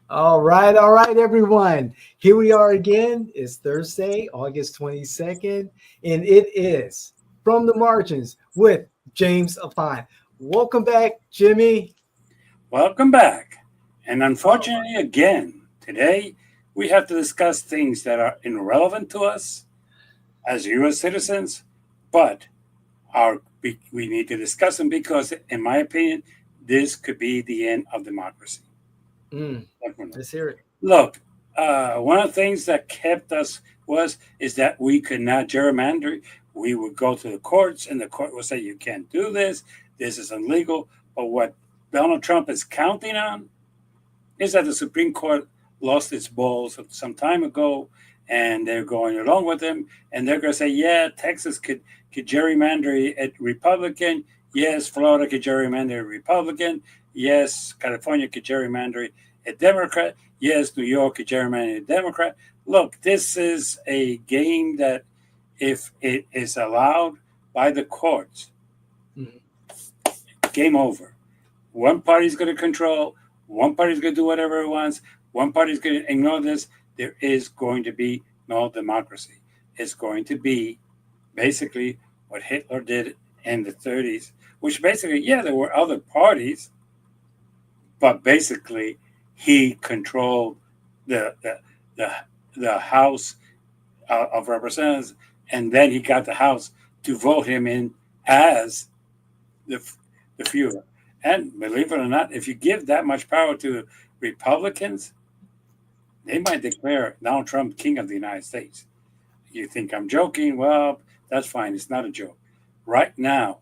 All right, everyone. Here we are again. It's Thursday, August 22nd, and it is From the Margins with James Auffant. Welcome back, Jimmy. Welcome back. And All unfortunately, again, today we have to discuss things that are irrelevant to us as U.S. citizens, but we need to discuss them because, in my opinion, this could be the end of democracy. right. Let's hear it. Look, one of the things that kept us is that we could not gerrymander. We would go to the courts, and the court would say you can't do this. This is illegal. But what Donald Trump is counting on is that the Supreme Court lost its balls some time ago, and they're going along with him, and they're going to say, yeah, Texas could gerrymander it Republican. Yes, Florida could gerrymander it Republican. Yes, California could gerrymander it a Democrat. Yes, New York could gerrymander it a Democrat. Look, this is a game that, if it is allowed by the courts, Mhm. game over. One party's going to control, one party's going to do whatever it wants, one party's going to ignore this. There is going to be no democracy. It's going to be basically what Hitler did in the 30s, which basically, yeah, there were other parties, but basically he controlled the the the, the House of Representatives, and then he got the House to vote him in as the the Führer. And believe it or not, if you give that much power to Republicans, they might declare Donald Trump king of the United States. You think I'm joking? Well, that's fine. It's not a joke. Right now,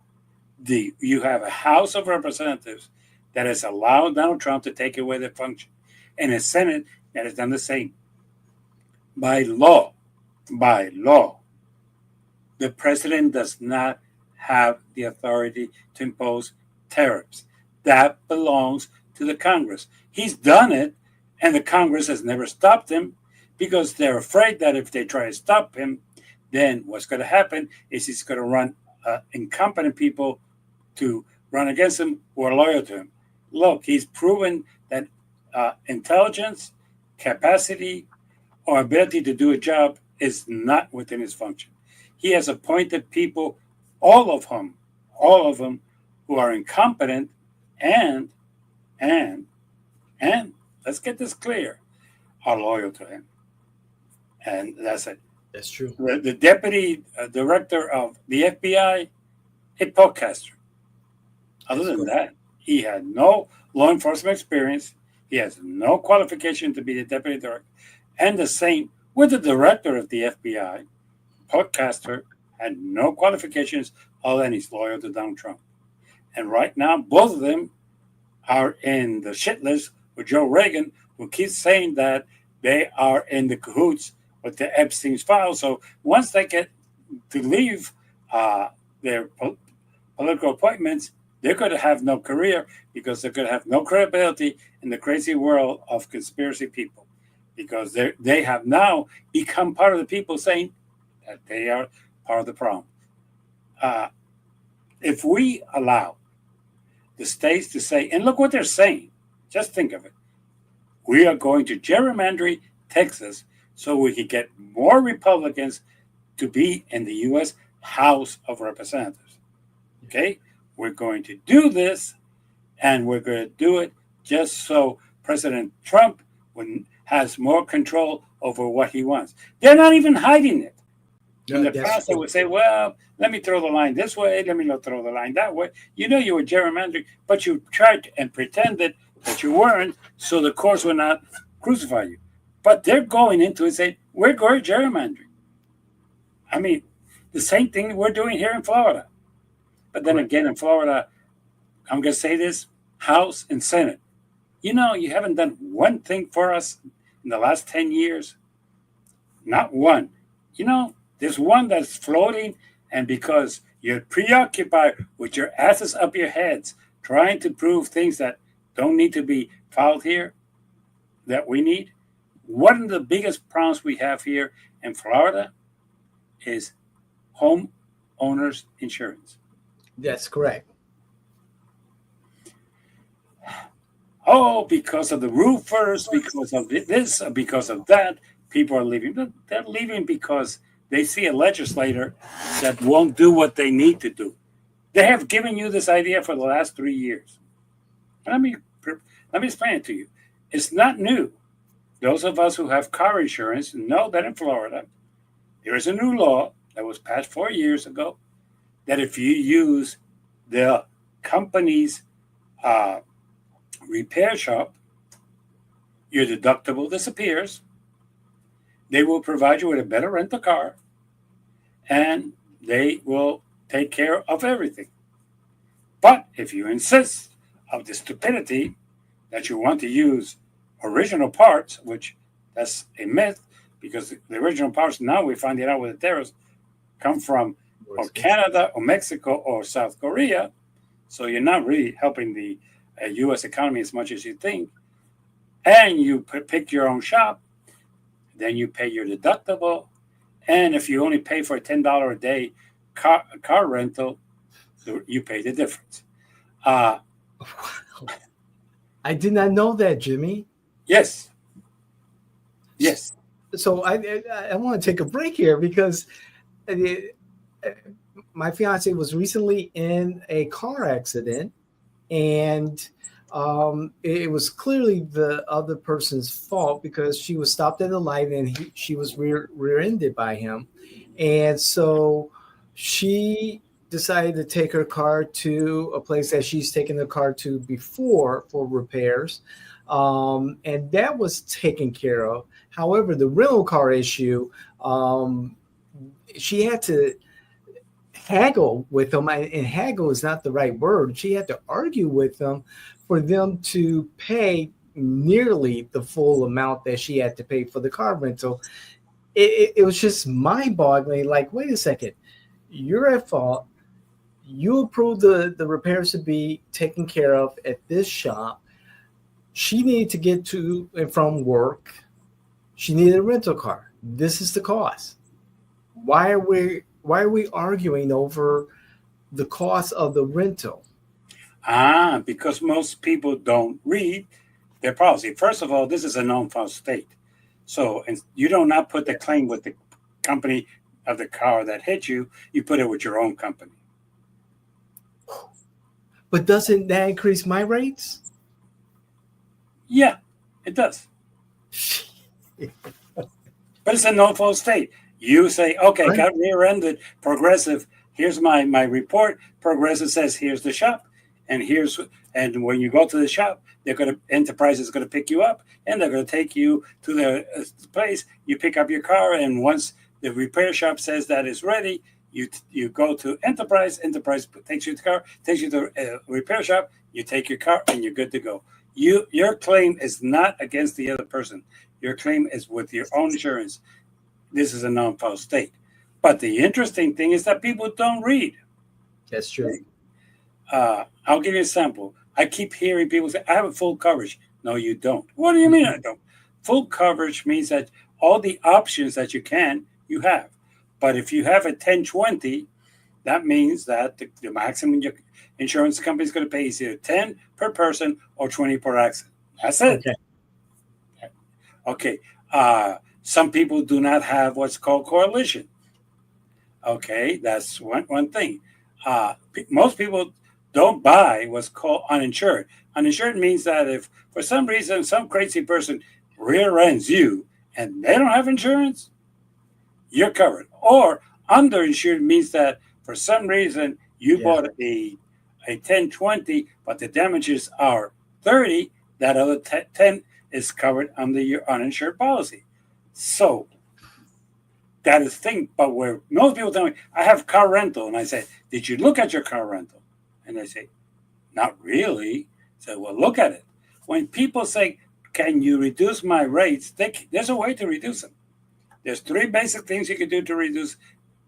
you have a House of Representatives that has allowed Donald Trump to take away the function, and a Senate that has done the same. By law, by law, the president does not have the authority to impose tariffs. That belongs to the Congress. He's done it, and the Congress has never stopped him because they're afraid that if they try to stop him, then what's going to happen is he's going to run incompetent people to run against him who are loyal to him. Look, he's proven that intelligence, capacity, or ability to do a job is not within his function. He has appointed people, all of them, all of them, who are incompetent, and and and let's get this clear, are loyal to him, and that's it. That's true. The deputy director of the FBI, a podcaster. Other That's than correct. that, he had no law enforcement experience. He has no qualification to be the deputy director. And the same with the director of the FBI, podcaster, had no qualifications other than he's loyal to Donald Trump. And right now, both of them are in the shit list with Joe Reagan, who keeps saying that they are in the cahoots with the Epstein's file. So once they get to leave their political appointments, they're going to have no career because they're going to have no credibility in the crazy world of conspiracy people because they have now become part of the people saying that they are part of the problem. Uh, if we allow the states to say, and look what they're saying, just think of it. We are going to gerrymander Texas so we can get more Republicans to be in the U.S. House of Representatives. Okay? We're going to do this, and we're going to do it just so President Trump has more control over what he wants. They're not even hiding it. In the That's past, they true. would say, well, let me throw the line this way, let me not throw the line that way. You know you were gerrymandering, but you tried and pretended that you weren't, so the courts would not crucify you. But they're going into it saying, we're going gerrymandering. I mean, the same thing we're doing here in Florida. But then Correct. again, in Florida, I'm going to say this, House and Senate. You know, you haven't done one thing for us in the last 10 years. Not one. You know, there's one that's floating, and because you're preoccupied with your asses up your heads trying to prove things that don't need to be filed here, that we need, one of the biggest problems we have here in Florida is home owners insurance. That's correct. Oh, because of the roofers, because of this, because of that, people are leaving. They're leaving because they see a legislator that won't do what they need to do. They have given you this idea for the last 3 years. Let me let me explain it to you. It's not new. Those of us who have car insurance know that in Florida, there is a new law that was passed 4 years ago that if you use the company's uh, repair shop, your deductible disappears. They will provide you with a better rental car, and they will take care of everything. But if you insist of the stupidity that you want to use original parts, which that's a myth, because the original parts now we find it out with the terrorists come from or Canada or Mexico or South Korea. So you're not really helping the U.S. economy as much as you think. And you pick your own shop, then you pay your deductible. And if you only pay for a $10 a day car rental, you pay the difference. Wow. I did not know that, Jimmy. Yes. Yes. So I want to take a break here because my fiance was recently in a car accident, and it was clearly the other person's fault because she was stopped at a light and she was rear-ended by him, and so she decided to take her car to a place that she's taken the car to before for repairs, and that was taken care of. However, the rental car issue, she had to haggle with them, and haggle is not the right word. She had to argue with them for them to pay nearly the full amount that she had to pay for the car rental. It was just mind-boggling. Like, wait a second, you're at fault. You approved the repairs to be taken care of at this shop. She needed to get to and from work. She needed a rental car. This is the cost. Why are we arguing over the cost of the rental? Because most people don't read their policy. First of all, this is a non-fault state. So and you do not put the claim with the company of the car that hit you. You put it with your own company. But doesn't that increase my rates? Yeah, it does. But it's a non-fault state. You say, okay, Right. got rear-ended, Progressive. Here's my report. Progressive says, here's the shop, and when you go to the shop, Enterprise is going to pick you up, and they're going to take you to the place. You pick up your car, and once the repair shop says that it's ready, you go to Enterprise. Enterprise takes you to the car, takes you to the repair shop. You take your car, and you're good to go. Your claim is not against the other person. Your claim is with your own insurance. This is a non-fault state. But the interesting thing is that people don't read. That's true. I'll give you an example. I keep hearing people say, I have a full coverage. No, you don't. What do you mean I don't? Full coverage means that all the options that you have. But if you have a 1020, that means that the maximum your insurance company is going to pay is either 10 per person or 20 per accident. That's it. Okay. Some people do not have what's called coalition. Okay, that's one thing. Most people don't buy what's called uninsured. Uninsured means that if for some reason some crazy person rear ends you and they don't have insurance, you're covered. Or underinsured means that for some reason you bought a 1020, but the damages are 30. That other 10 is covered under your uninsured policy. So that is the thing. But where most people tell me, I have car rental, and I say, did you look at your car rental? And they say, not really. I say, well, look at it. When people say, can you reduce my rates? There's a way to reduce them. There's three basic things you can do to reduce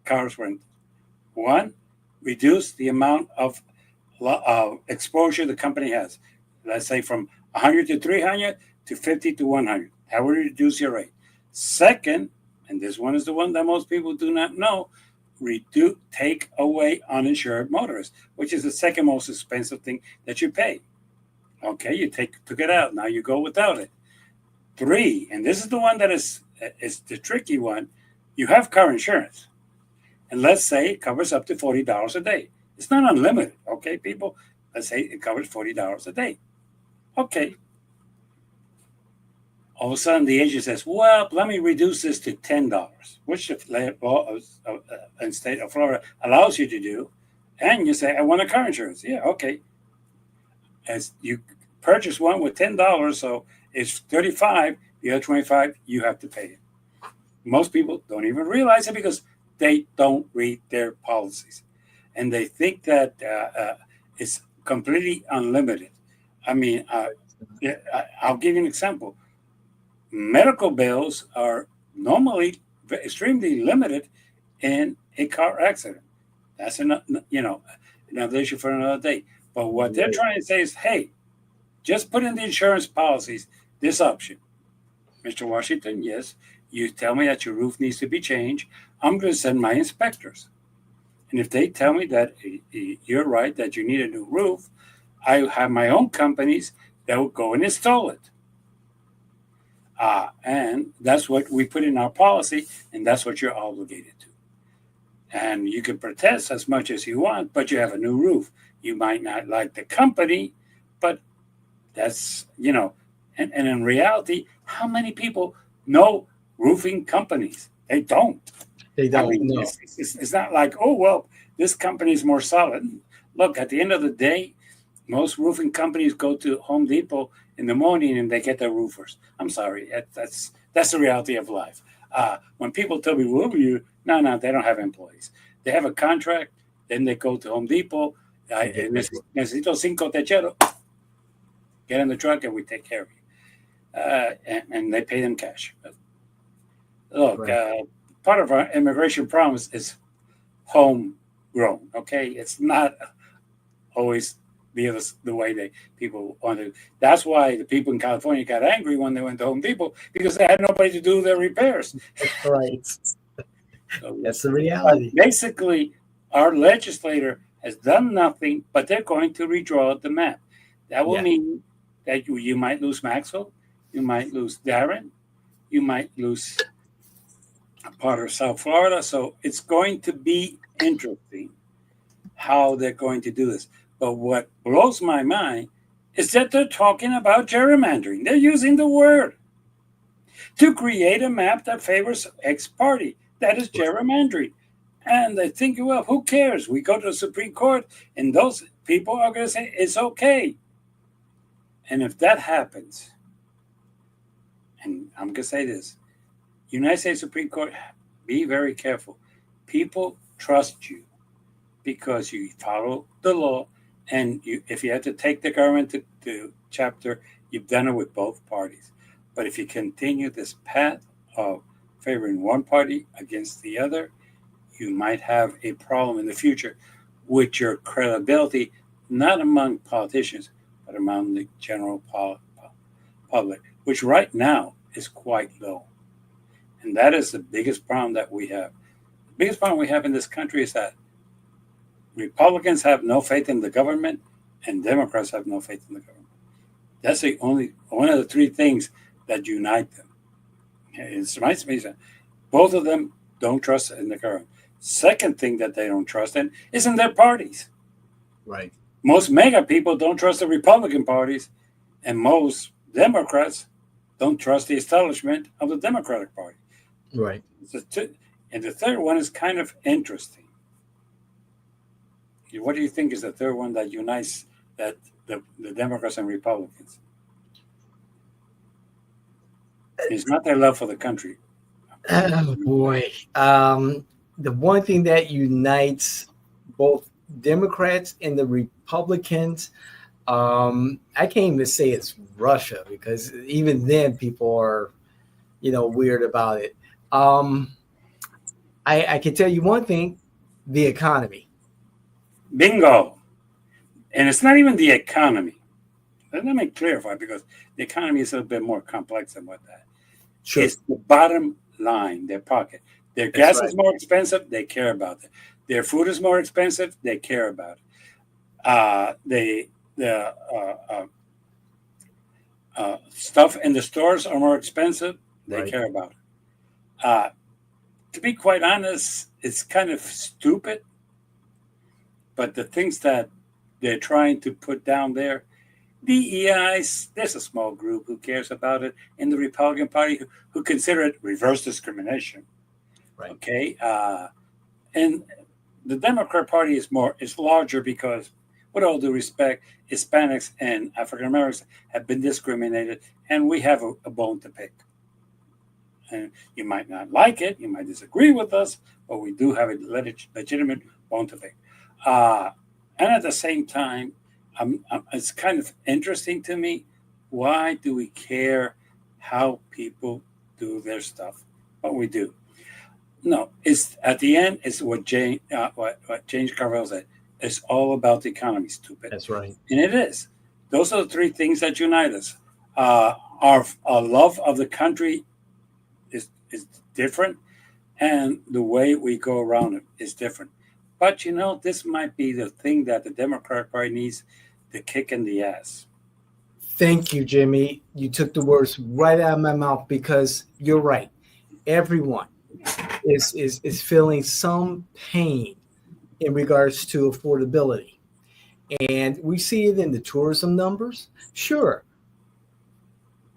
cars rental. One, reduce the amount of exposure the company has. Let's say from 100 to 300 to 50 to 100. That will reduce your rate. Second, and this one is the one that most people do not know, take away uninsured motorists, which is the second most expensive thing that you pay. Okay, you took it out. Now you go without it. 3, and this is the one that is the tricky one. You have car insurance, and let's say it covers up to $40 a day. It's not unlimited, okay, people. Let's say it covers $40 a day. Okay. All of a sudden, the agent says, "Well, let me reduce this to $10," which the law in state of Florida allows you to do. And you say, "I want a car insurance." Yeah, okay. As you purchase one with $10, so it's 35. The other 25 you have to pay it. Most people don't even realize it because they don't read their policies, and they think that it's completely unlimited. I mean, I'll give you an example. Medical bills are normally extremely limited in a car accident. That's another issue for another day. But what they're trying to say is, hey, just put in the insurance policies this option. Mr. Washington, yes, you tell me that your roof needs to be changed. I'm going to send my inspectors. And if they tell me that you're right, that you need a new roof, I have my own companies that will go and install it. And that's what we put in our policy, and that's what you're obligated to. And you can protest as much as you want, but you have a new roof. You might not like the company, but that's, and in reality, how many people know roofing companies? They don't. They don't. I mean, No. It's not like, oh, well, this company is more solid. Look, at the end of the day, most roofing companies go to Home Depot in the morning and they get their roofers. I'm sorry, that's the reality of life. When people tell me, "Well, no, they don't have employees. They have a contract. Then they go to Home Depot. Necesito 5 techeros. Get in the truck and we take care of you." And they pay them cash. But look, part of our immigration problem is homegrown. Okay, it's not always the way people want to. That's why the people in California got angry when they went to Home Depot, because they had nobody to do their repairs. Right. So, that's the reality. Basically, our legislator has done nothing, but they're going to redraw the map. That will mean that you might lose Maxwell, you might lose Darren, you might lose a part of South Florida. So it's going to be interesting how they're going to do this. But what blows my mind is that they're talking about gerrymandering. They're using the word to create a map that favors X party. That is gerrymandering. And they think, well, who cares? We go to the Supreme Court, and those people are going to say it's okay. And if that happens, and I'm going to say this, United States Supreme Court, be very careful. People trust you because you follow the law. And if you have to take the government to chapter, you've done it with both parties. But if you continue this path of favoring one party against the other, you might have a problem in the future with your credibility, not among politicians, but among the general public, which right now is quite low. And that is the biggest problem that we have. The biggest problem we have in this country is that Republicans have no faith in the government and Democrats have no faith in the government. That's the only one of the 3 things that unite them. It reminds me that both of them don't trust in the government. Second thing that they don't trust in is in their parties. Right. Most MAGA people don't trust the Republican parties, and most Democrats don't trust the establishment of the Democratic Party. Right. And the third one is kind of interesting. What do you think is the third one that unites the Democrats and Republicans? It's not their love for the country. Oh boy. The one thing that unites both Democrats and the Republicans, I can't even say it's Russia, because even then people are, weird about it. I can tell you one thing: the economy. Bingo. And it's not even the economy. Let me clarify, because the economy is a little bit more complex than what that. Sure. It's the bottom line, their pocket. Their gas is more expensive, they care about it. Their food is more expensive, they care about it. Stuff in the stores are more expensive. They Right. care about it. To be quite honest, it's kind of stupid. But the things that they're trying to put down there, DEIs, there's a small group who cares about it in the Republican Party who consider it reverse discrimination. Right. Okay, and the Democrat Party is larger because, with all due respect, Hispanics and African Americans have been discriminated, and we have a bone to pick. And you might not like it, you might disagree with us, but we do have a legitimate bone to pick. And at the same time, it's kind of interesting to me. Why do we care how people do their stuff? What we do? No, it's at the end. It's what James Carville said. It's all about the economy, stupid. That's right. And it is. Those are the three things that unite us. Our love of the country is different, and the way we go around it is different. But this might be the thing that the Democrat Party needs, the kick in the ass. Thank you, Jimmy. You took the words right out of my mouth because you're right. Everyone is feeling some pain in regards to affordability. And we see it in the tourism numbers. Sure,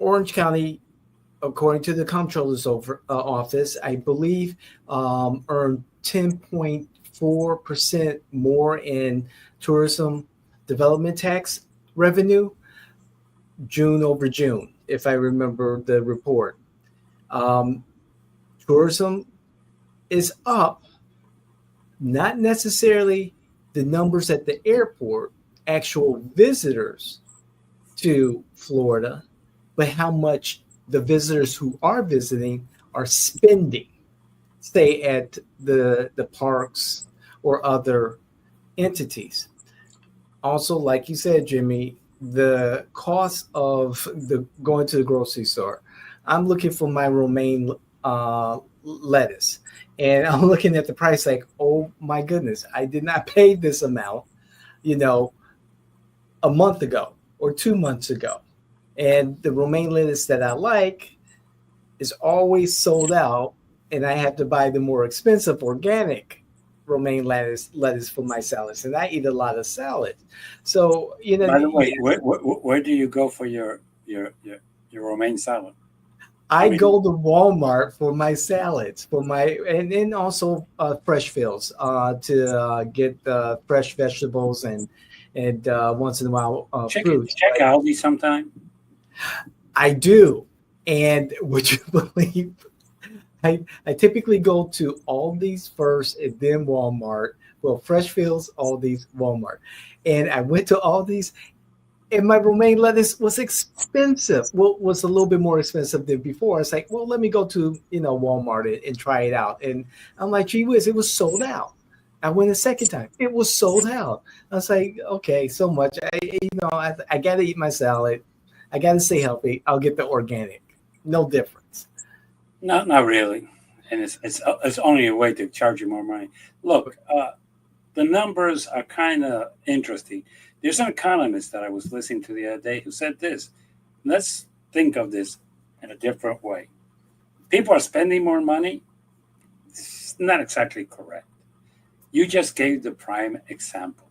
Orange County, according to the comptroller's office, I believe earned 10.4% more in tourism development tax revenue June over June, if I remember the report. Tourism is up, not necessarily the numbers at the airport, actual visitors to Florida, but how much the visitors who are visiting are spending, say at the parks or other entities. Also, like you said, Jimmy, the cost of the going to the grocery store. I'm looking for my romaine lettuce, and I'm looking at the price like, oh my goodness, I did not pay this amount, you know, a month ago or 2 months ago. And the romaine lettuce that I like is always sold out, and I have to buy the more expensive organic romaine lettuce for my salads, and I eat a lot of salad. So By the way, yes, where do you go for your romaine salad? I I mean, go to Walmart for my salads, for my and then also fresh fields to get fresh vegetables and once in a while fruits. check But Aldi sometime. I do, and would you believe I typically go to Aldi's first and then Walmart. Well, Fresh Fields, Aldi's, Walmart. And I went to Aldi's and my romaine lettuce was expensive. Well, was a little bit more expensive than before. It's like, well, let me go to, Walmart and try it out. And I'm like, gee whiz, it was sold out. I went a second time. It was sold out. I was like, okay, so much. I got to eat my salad. I got to stay healthy. I'll get the organic. No difference. Not really, and it's only a way to charge you more money. Look, the numbers are kind of interesting. There's an economist that I was listening to the other day who said this. Let's think of this in a different way. People are spending more money. It's not exactly correct. You just gave the prime example.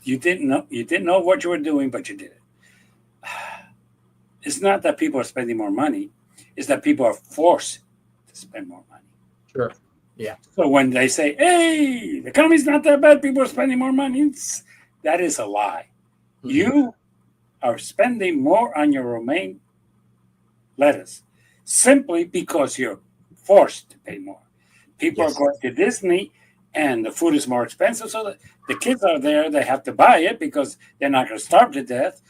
You didn't know what you were doing, but you did it. It's not that people are spending more money. It's that people are forced to spend more money. Sure. Yeah. So when they say, hey, the economy's not that bad, people are spending more money, that is a lie. Mhm. You are spending more on your romaine lettuce simply because you're forced to pay more. People Yes. are going to Disney and the food is more expensive. So the kids are there, they have to buy it because they're not going to starve to death.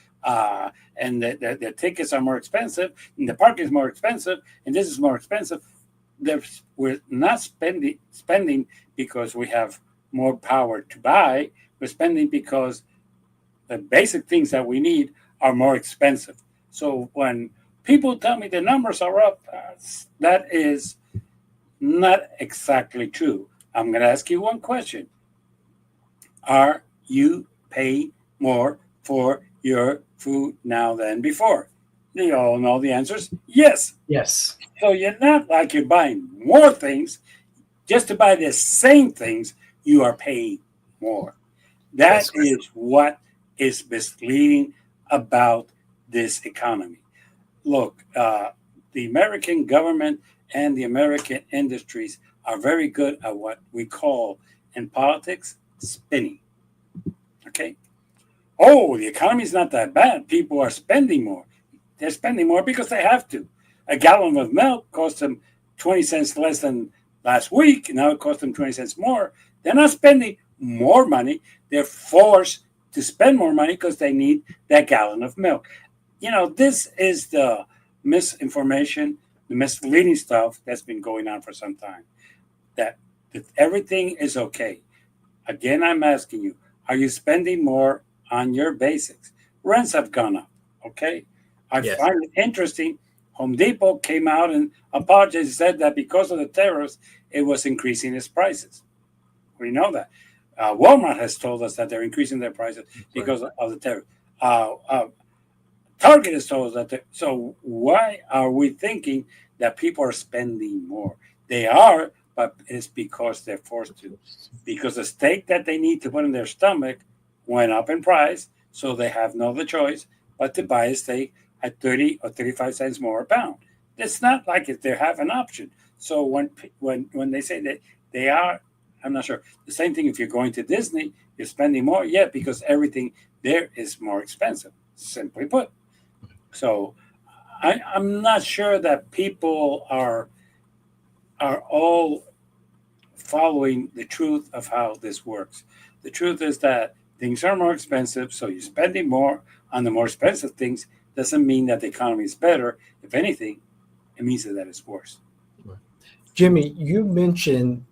And the tickets are more expensive, and the park is more expensive, and this is more expensive. We're not spending because we have more power to buy. We're spending because the basic things that we need are more expensive. So when people tell me the numbers are up, that is not exactly true. I'm going to ask you one question. Are you paying more for your food now than before? You all know the answer is yes. Yes. So you're not like you're buying more things. Just to buy the same things, you are paying more. That That's is what is misleading about this economy. Look, the American government and the American industries are very good at what we call in politics spinning. Okay. Oh, the economy is not that bad. People are spending more. They're spending more because they have to. A gallon of milk cost them 20 cents less than last week. Now it costs them 20 cents more. They're not spending more money. They're forced to spend more money because they need that gallon of milk. This is the misinformation, the misleading stuff that's been going on for some time. That, that everything is okay. Again, I'm asking you, are you spending more on your basics? Rents have gone up. Okay. I yes. find it interesting. Home Depot came out and apologized and said that because of the tariffs, it was increasing its prices. We know that. Walmart has told us that they're increasing their prices Right. because of the tariff. Uh, uh, Target has told us that. So why are we thinking that people are spending more? They are, but it's because they're forced to. Because the steak that they need to put in their stomach went up in price, so they have no other choice but to buy a steak at 30 or 35 cents more a pound. It's not like if they have an option. So when they say that they are, I'm not sure. The same thing if you're going to Disney, you're spending more, yeah, because everything there is more expensive. Simply put. So I'm not sure that people are all following the truth of how this works. The truth is that things are more expensive, so you're spending more on the more expensive things. Doesn't mean that the economy is better. If anything, it means that it's worse. Jimmy, you mentioned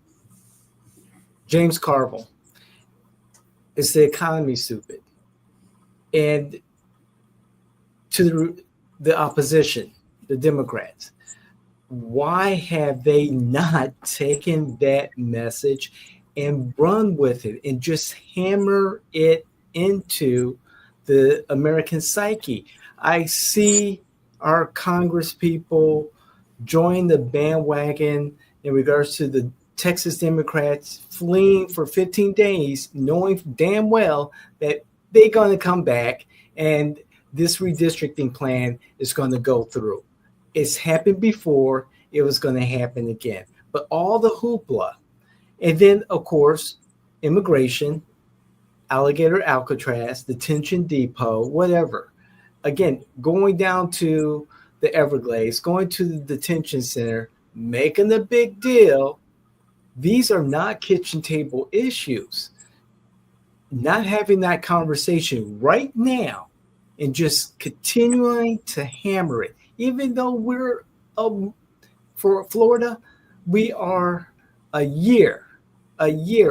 James Carville. Is the economy stupid? And to the opposition, the Democrats, why have they not taken that message and run with it and just hammer it into the American psyche? I see our Congress people join the bandwagon in regards to the Texas Democrats fleeing for 15 days, knowing damn well that they're going to come back and this redistricting plan is going to go through. It's happened before, it was going to happen again. But all the hoopla, and then, of course, immigration, alligator Alcatraz, detention depot, whatever. Again, going down to the Everglades, going to the detention center, making a big deal. These are not kitchen table issues. Not having that conversation right now and just continuing to hammer it, even though we're for Florida, we are a year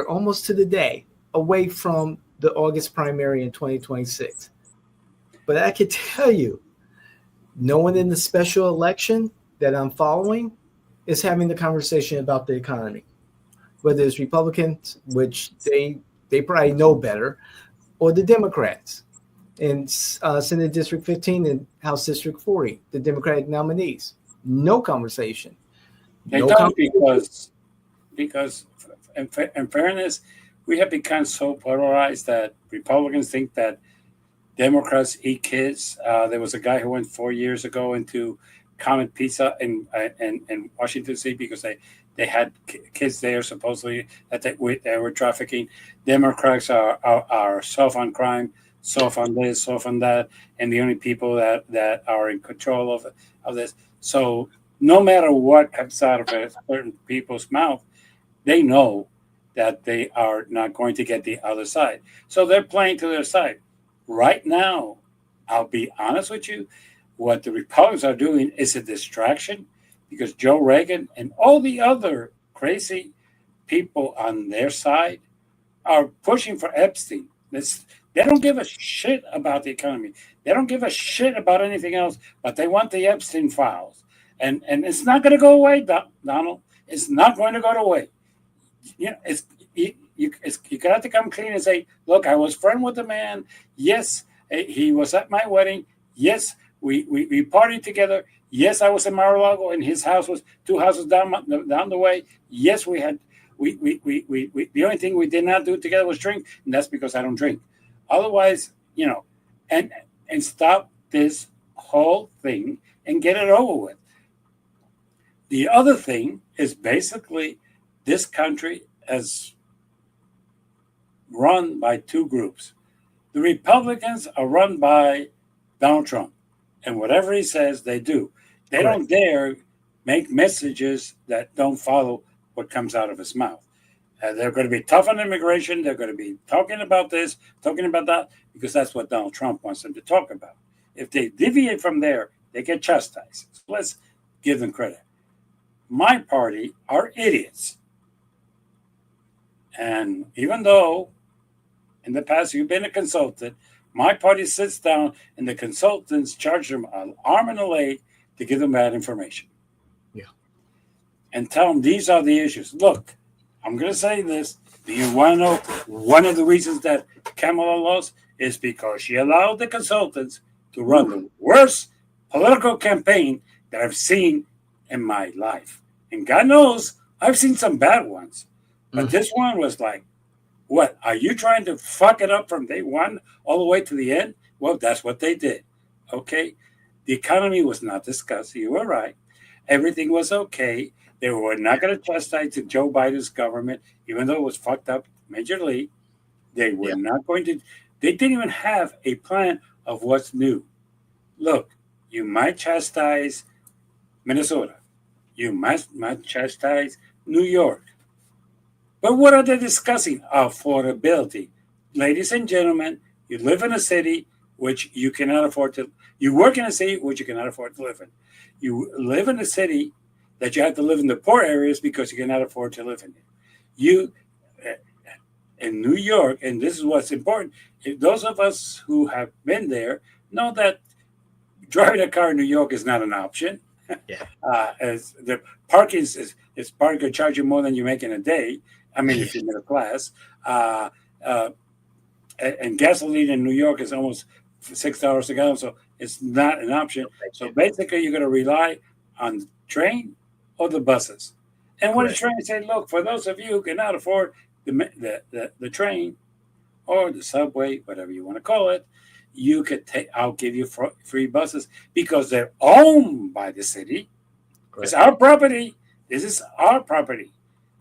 almost to the day away from the August primary in 2026. But I can tell you, no one in the special election that I'm following is having the conversation about the economy, whether it's Republicans, which they probably know better, or the Democrats in Senate District 15 and House District 40, the Democratic nominees. No conversation. They No don't conversation. because in fairness, we have become so polarized that Republicans think that Democrats eat kids. There was a guy who went 4 years ago into Comet Pizza in Washington State because they had kids there supposedly that they were trafficking. Democrats are soft on crime, soft on this, soft on that, and the only people that are in control of this. So no matter what comes out of a certain people's mouth, they know that they are not going to get the other side. So they're playing to their side. Right now, I'll be honest with you, what the Republicans are doing is a distraction because Joe Reagan and all the other crazy people on their side are pushing for Epstein. They don't give a shit about the economy. They don't give a shit about anything else, but they want the Epstein files. And it's not going to go away, Donald. It's not going to go away. It's you got to come clean and say, look, I was friend with the man. Yes, he was at my wedding. Yes, We partied together. Yes, I was in Mar-a-Lago, and his house was 2 houses down the way. Yes, we had we the only thing we did not do together was drink, and that's because I don't drink. Otherwise, and stop this whole thing and get it over with. The other thing is basically this country is run by two groups. The Republicans are run by Donald Trump, and whatever he says, they do. They Correct. don't dare make messages that don't follow what comes out of his mouth. They're going to be tough on immigration. They're going to be talking about this, talking about that, because that's what Donald Trump wants them to talk about. If they deviate from there, they get chastised. So let's give them credit. My party are idiots. And even though in the past you've been a consultant, my party sits down and the consultants charge them an arm and a leg to give them bad information. Yeah. And tell them these are the issues. Look, I'm going to say this. Do you want to know one of the reasons that Kamala lost is because she allowed the consultants to run the worst political campaign that I've seen in my life. And God knows I've seen some bad ones. But this one was like, what? Are you trying to fuck it up from day one all the way to the end? Well, that's what they did. Okay? The economy was not discussed. You were right. Everything was okay. They were not going to chastise Joe Biden's government, even though it was fucked up majorly. They were not going to. They didn't even have a plan of what's new. Look, you might chastise Minnesota. You might chastise New York. But what are they discussing? Affordability. Ladies and gentlemen, you live in a city which you cannot afford to. You work in a city which you cannot afford to live in. You live in a city that you have to live in the poor areas because you cannot afford to live in it. You, in New York, and this is what's important, if those of us who have been there know that driving a car in New York is not an option. Yeah. As the parking is probably going to charge you more than you make in a day. I mean, if you're middle class. And gasoline in New York is almost $6 a gallon, so it's not an option. So basically, you're going to rely on the train or the buses. And what is trying to say, look, for those of you who cannot afford the train or the subway, whatever you want to call it, you could take. I'll give you free buses because they're owned by the city. It's our property. This is our property.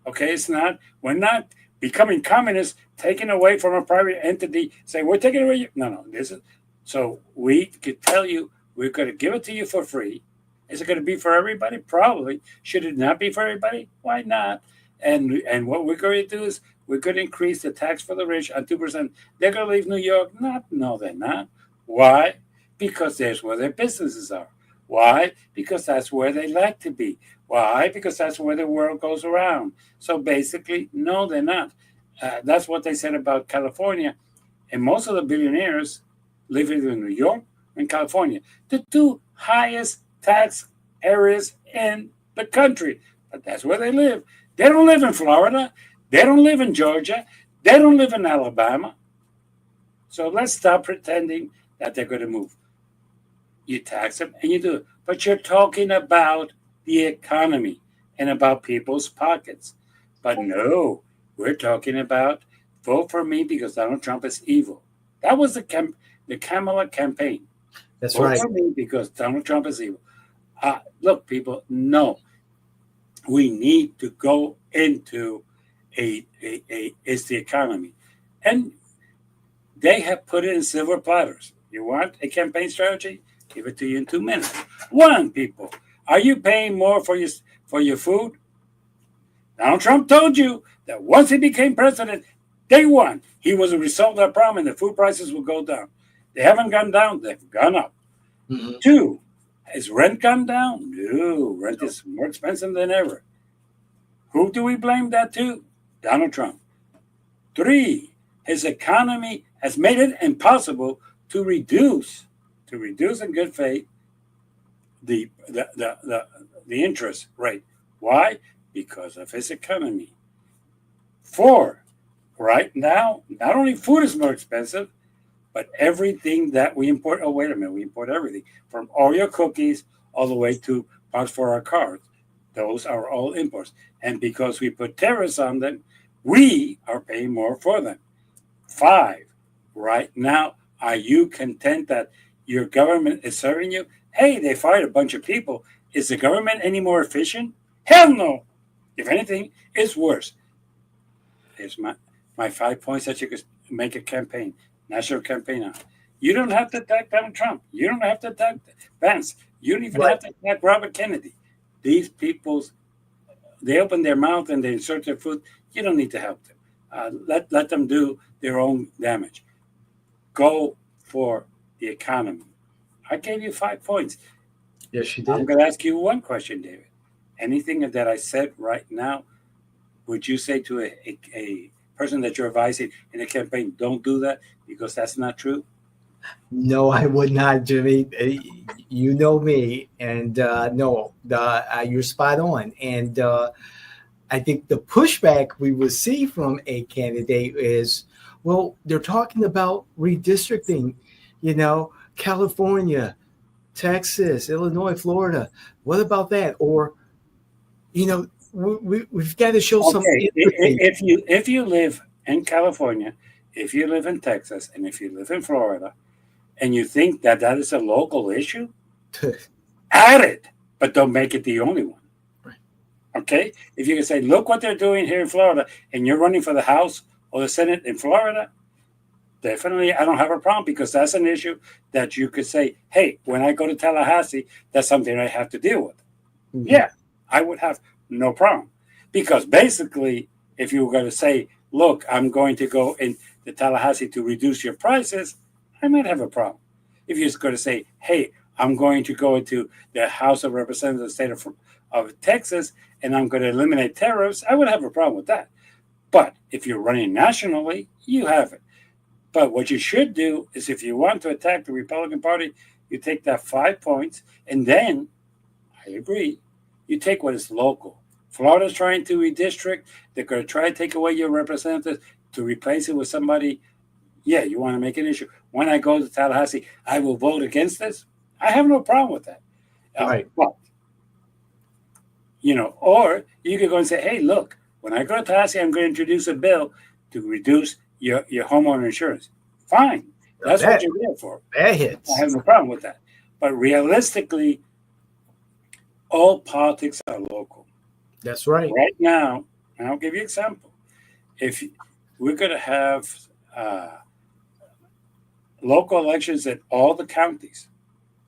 Okay, it's not. We're not becoming communists, taking away from a private entity. Say we're taking away. No. This is. So we could tell you we're going to give it to you for free. Is it going to be for everybody? Probably. Should it not be for everybody? Why not? And what we're going to do is we're going to increase the tax for the rich on 2%. They're going to leave New York? No, they're not. Why? Because there's where their businesses are. Why? Because that's where they like to be. Why? Because that's where the world goes around. So basically, no, they're not. That's what they said about California. And most of the billionaires live either in New York or in California, the two highest tax areas in the country. But that's where they live. They don't live in Florida. They don't live in Georgia. They don't live in Alabama. So let's stop pretending that they're going to move. You tax them and you do it. But you're talking about the economy and about people's pockets. But no, we're talking about vote for me because Donald Trump is evil. That was the Kamala campaign. That's vote right. for me because Donald Trump is evil. Look, people, no. We need to go into it's the economy. And they have put it in silver platters. You want a campaign strategy? Give it to you in 2 minutes. One, people, are you paying more for your food? Donald Trump told you that once he became president, day one, he was a result of that problem and the food prices will go down. They haven't gone down, they've gone up. Mm-hmm. Two, has rent gone down? No, rent is more expensive than ever. Who do we blame that to? Donald Trump. Three, his economy has made it impossible to reduce in good faith the interest rate. Why? Because of his economy. Four, right now, not only food is more expensive, But everything that we import, oh, wait a minute, we import everything from Oreo cookies all the way to parts for our cars. Those are all imports. And because we put tariffs on them, we are paying more for them. 5, right now, are you content that your government is serving you? Hey, they fired a bunch of people. Is the government any more efficient? Hell no. If anything, it's worse. Here's my 5 points that you could make a campaign, national campaign on. You don't have to attack Donald Trump. You don't have to attack Vance. You don't even have to attack Robert Kennedy. These people's, they open their mouth and they insert their foot. You don't need to help them. Let them do their own damage. Go for the economy. I gave you 5 points. Yes, you did. I'm going to ask you one question, David. Anything that I said right now, would you say to a person that you're advising in a campaign, don't do that because that's not true? No, I would not, Jimmy. You know me, and no, you're spot on. And I think the pushback we will see from a candidate is, well, they're talking about redistricting, California, Texas, Illinois, Florida. What about that? Or, we've got to show some Okay, empathy. if you live in California, if you live in Texas, and if you live in Florida, and you think that is a local issue, add it, but don't make it the only one. Right. Okay? If you can say, look what they're doing here in Florida, and you're running for the House or the Senate in Florida, definitely I don't have a problem because that's an issue that you could say, hey, when I go to Tallahassee, that's something I have to deal with. Mm-hmm. Yeah, I would have no problem. Because basically, if you were going to say, look, I'm going to go into Tallahassee to reduce your prices, I might have a problem. If you're just going to say, hey, I'm going to go into the House of Representatives of the state of Texas and I'm going to eliminate tariffs, I would have a problem with that. But if you're running nationally, you have it. But what you should do is if you want to attack the Republican Party, you take that 5 points and then, I agree, you take what is local. Florida's trying to redistrict. They're going to try to take away your representatives to replace it with somebody. Yeah, you want to make an issue. When I go to Tallahassee, I will vote against this. I have no problem with that. Right. But, or you could go and say, hey, look, when I go to Tallahassee, I'm going to introduce a bill to reduce your homeowner insurance. Fine. That's what you're there for. That hits. I have no problem with that. But realistically, all politics are local. That's right. Right now, and I'll give you an example. If we're going to have local elections at all the counties,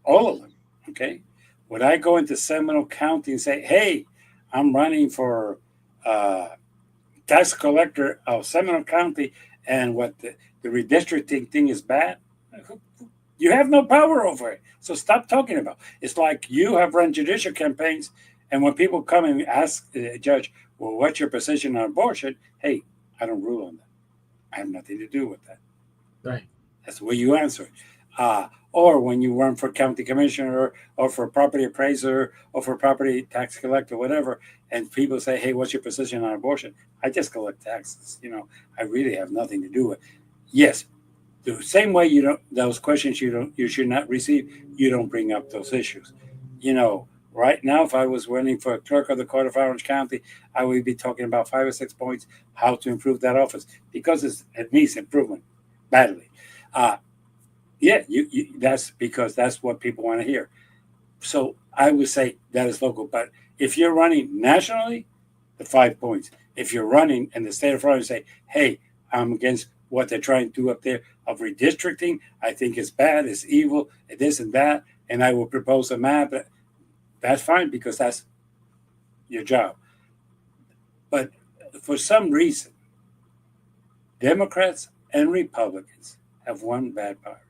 all of them, okay? Would I go into Seminole County and say, hey, I'm running for tax collector of Seminole County and what the redistricting thing is bad? You have no power over it. So stop talking about it. It's like you have run judicial campaigns, and when people come and ask the judge, well, what's your position on abortion? Hey, I don't rule on that. I have nothing to do with that. Right. That's the way you answer it. Or when you run for county commissioner or for property appraiser or for property tax collector, whatever, and people say, hey, what's your position on abortion? I just collect taxes. I really have nothing to do with it. Yes, the same way those questions you should not receive, you don't bring up those issues. Right now, if I was running for a clerk of the court of Orange County, I would be talking about 5 or 6 points how to improve that office because it needs improvement badly. That's because that's what people want to hear. So I would say that is local. But if you're running nationally, the 5 points. If you're running in the state of Florida, say, hey, I'm against what they're trying to do up there of redistricting. I think it's bad, it's evil, this and that, and I will propose a map. That's fine because that's your job. But for some reason, Democrats and Republicans have one bad power.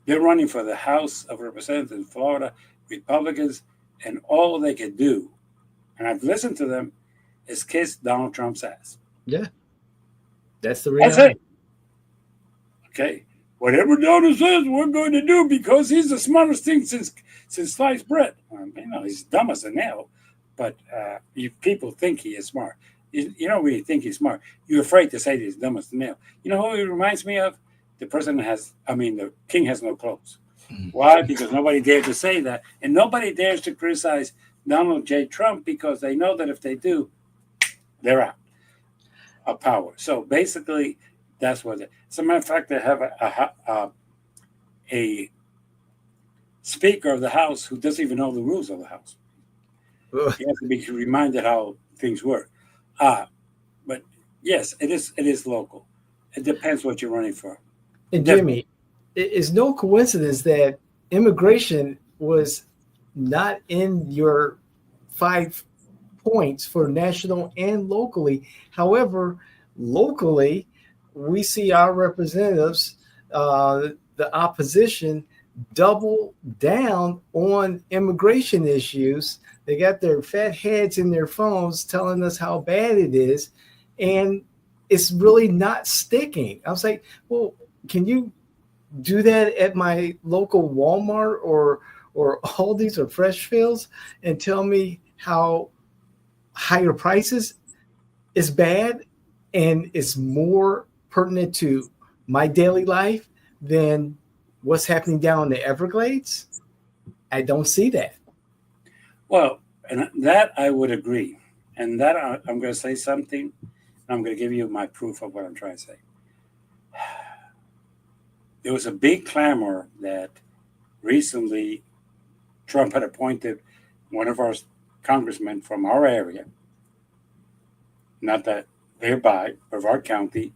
They're running for the House of Representatives in Florida, Republicans, and all they can do, and I've listened to them, is kiss Donald Trump's ass. Yeah. That's the reality. That's it. Okay. Whatever Donald says, we're going to do because he's the smartest thing since sliced bread. He's dumb as a nail, but people think he is smart. You don't really think he's smart. You're afraid to say that he's dumb as a nail. You know who he reminds me of? the the king has no clothes. Why? Because nobody dared to say that. And nobody dares to criticize Donald J. Trump because they know that if they do, they're out of power. So basically, that's what it is. As a matter of fact, they have a Speaker of the House who doesn't even know the rules of the House. He has to be reminded how things work. But yes, it is local. It depends what you're running for. And Jimmy, it's no coincidence that immigration was not in your 5 points for national and locally. However, locally, we see our representatives, the opposition, double down on immigration issues. They got their fat heads in their phones telling us how bad it is. And it's really not sticking. I was like, well, can you do that at my local Walmart or Aldi's or Freshfields and tell me how higher prices is bad and it's more pertinent to my daily life than what's happening down in the Everglades? I don't see that. Well, and that I would agree. And that I'm going to say something. And I'm going to give you my proof of what I'm trying to say. There was a big clamor that recently Trump had appointed one of our congressmen from our area, not that nearby, but of our county.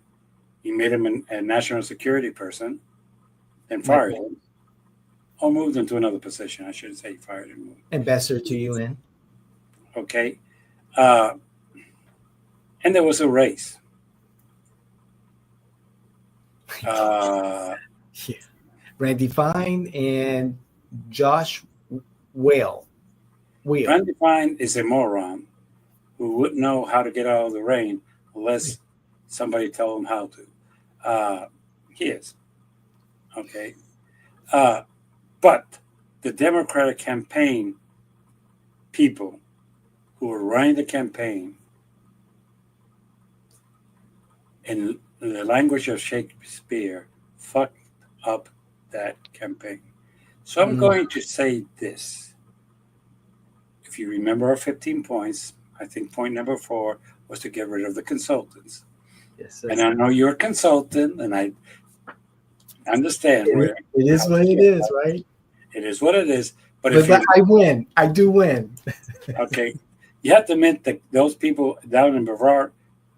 He made him a national security person and fired him, or moved him to another position. I shouldn't say fired him. Ambassador to UN. Okay. And there was a race. Yeah. Randy Fine and Josh Whale. Randy Fine is a moron who wouldn't know how to get out of the rain unless somebody told him how to. He is. Okay. But the Democratic campaign people who were running the campaign, in the language of Shakespeare, fucked up that campaign. So I'm going to say this. If you remember our 15 points, I think point number 4 was to get rid of the consultants. Yes, and I know you're a consultant, and I understand it is what it is, right? It is what it is. But I win. I do win. Okay. You have to admit that those people down in Brevard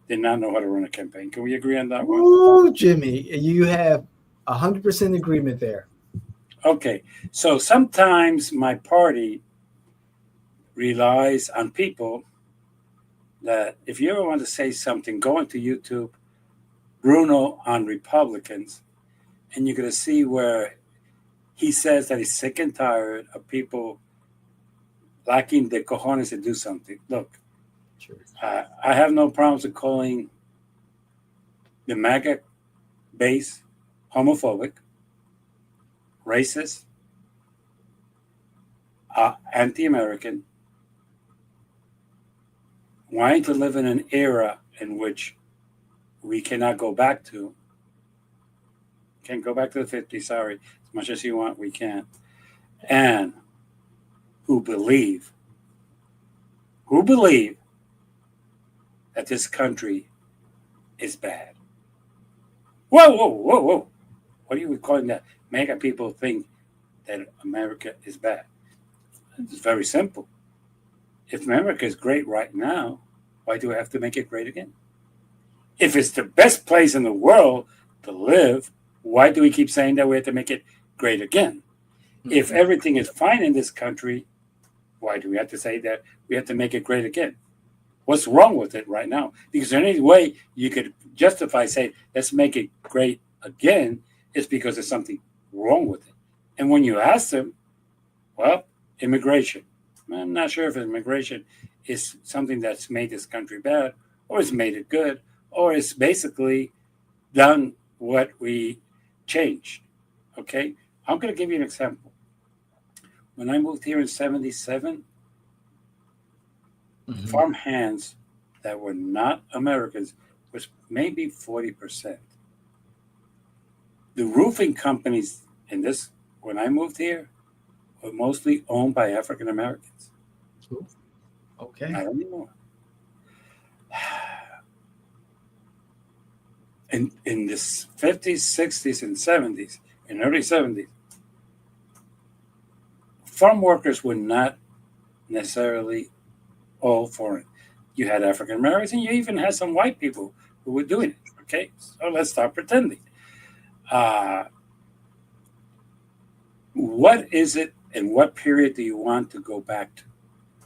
did not know how to run a campaign. Can we agree on that one? Oh, Jimmy, you have 100% agreement there. Okay. So sometimes my party relies on people that if you ever want to say something, go into YouTube, Bruno on Republicans, and you're going to see where he says that he's sick and tired of people lacking the cojones to do something. Look, I have no problems with calling the MAGA base homophobic, racist, anti-American, wanting to live in an era in which we cannot go back to. Can't go back to the 50s, sorry. As much as you want, we can't. And who believe that this country is bad. Whoa. What are you calling that? MAGA people think that America is bad. It's very simple. If America is great right now, why do we have to make it great again? If it's the best place in the world to live, why do we keep saying that we have to make it great again? If everything is fine in this country, why do we have to say that we have to make it great again? What's wrong with it right now? Because the only way you could justify saying, let's make it great again, is because there's something wrong with it. And when you ask them, well, immigration. I'm not sure if immigration is something that's made this country bad, or it's made it good, or it's basically done what we changed. Okay? I'm going to give you an example. When I moved here in 77, farm hands that were not Americans was maybe 40%. The roofing companies in this, when I moved here, were mostly owned by African Americans. Okay. Not anymore. In the 50s, 60s, and 70s, and early 70s, farm workers were not necessarily all foreign. You had African Americans, and you even had some white people who were doing it. Okay, so let's stop pretending. Uh, what is it, and what period do you want to go back to?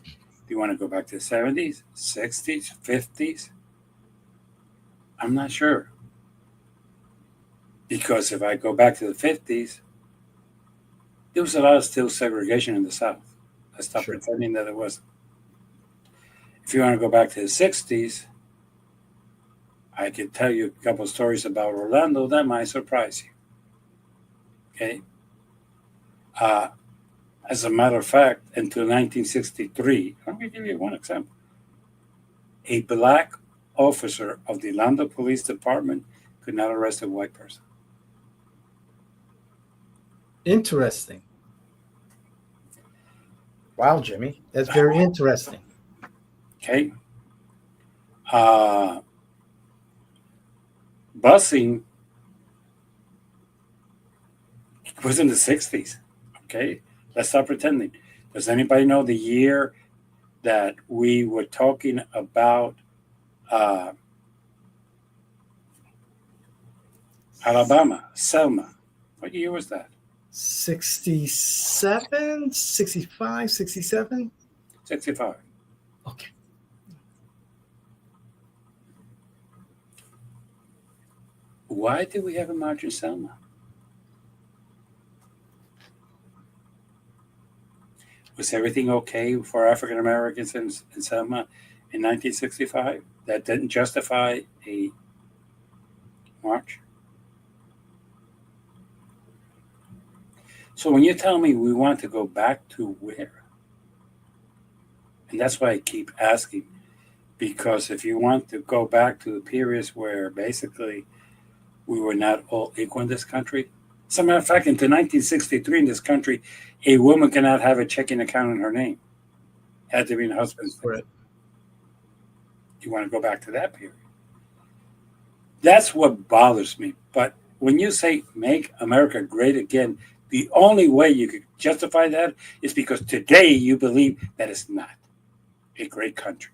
Do you want to go back to the 70s, 60s, 50s? I'm not sure. Because if I go back to the 50s, there was a lot of still segregation in the South. Let's stop pretending that it wasn't. If you want to go back to the 60s, I could tell you a couple of stories about Orlando that might surprise you. Okay? As a matter of fact, until 1963, let me give you one example. A black officer of the Orlando Police Department could not arrest a white person. Interesting. Wow, Jimmy, that's very interesting. Okay. Busing was in the 60s. Okay. Let's stop pretending. Does anybody know the year that we were talking about Alabama, Selma? What year was that? 67, 65, 67? 65. Okay. Why did we have a march in Selma? Was everything okay for African Americans in Selma in 1965? That didn't justify a march? So when you tell me we want to go back to where? And that's why I keep asking, because if you want to go back to the periods where basically we were not all equal in this country. As a matter of fact, until 1963 in this country, a woman cannot have a checking account in her name. It had to be in her husband's name. Right. You want to go back to that period. That's what bothers me. But when you say make America great again, the only way you could justify that is because today you believe that it's not a great country.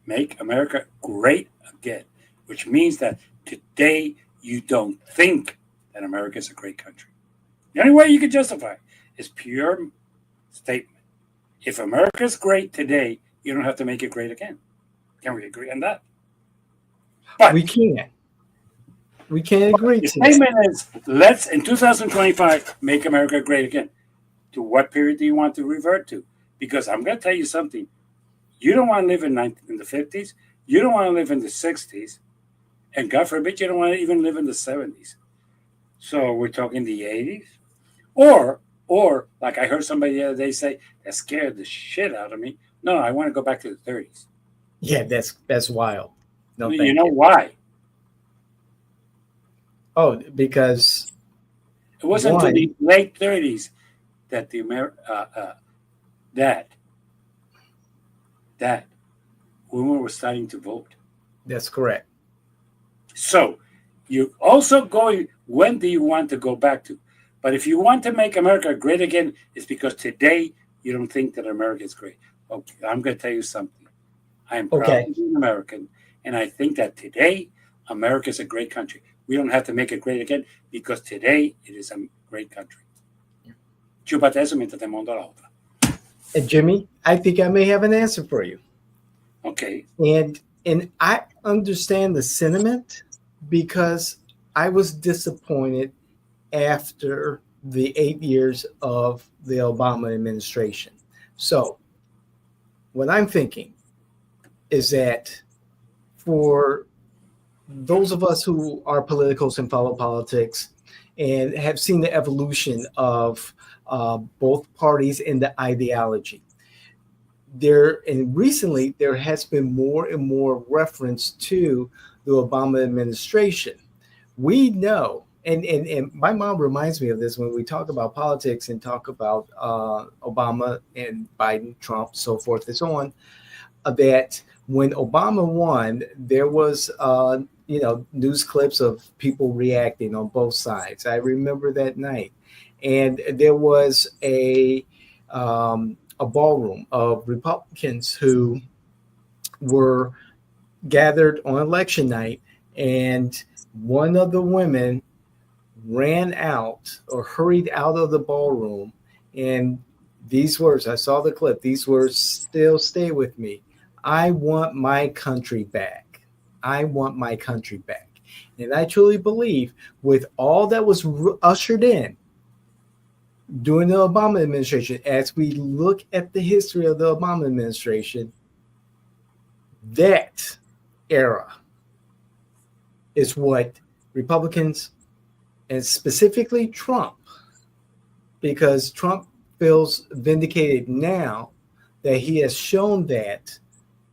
Make America great again, which means that today you don't think that America is a great country. The only way you can justify it is pure statement. If America is great today, you don't have to make it great again. Can we agree on that? But we can't. We can't agree the to that. statement is, let's, in 2025, make America great again. To what period do you want to revert to? Because I'm going to tell you something. You don't want to live in the 50s. You don't want to live in the 60s. And God forbid, you don't want to even live in the 70s. So we're talking the 80s. Or like I heard somebody the other day say, that scared the shit out of me. No, I want to go back to the 30s. Yeah, that's wild. No, you know why? Oh, because it wasn't until the late 30s that the that women were starting to vote. That's correct. So you also going, when do you want to go back to? But if you want to make America great again, it's because today you don't think that America is great. Okay, I'm going to tell you something. I am proud to be an American, and I think that today America is a great country. We don't have to make it great again because today it is a great country. Chúpate eso mientras te mando la otra. Jimmy, I think I may have an answer for you. Okay. And I understand the sentiment because I was disappointed after the 8 years of the Obama administration. So what I'm thinking is that for those of us who are politicals and follow politics and have seen the evolution of both parties and the ideology, recently there has been more and more reference to the Obama administration. We know, and my mom reminds me of this when we talk about politics and talk about Obama and Biden, Trump, so forth and so on, that when Obama won, there was news clips of people reacting on both sides. I remember that night, and there was a ballroom of Republicans who were gathered on election night, and one of the women ran out or hurried out of the ballroom, and these words, I saw the clip, these words still stay with me: I want my country back. I want my country back. And I truly believe, with all that was ushered in during the Obama administration, as we look at the history of the Obama administration, that era is what Republicans, and specifically Trump, because Trump feels vindicated now that he has shown that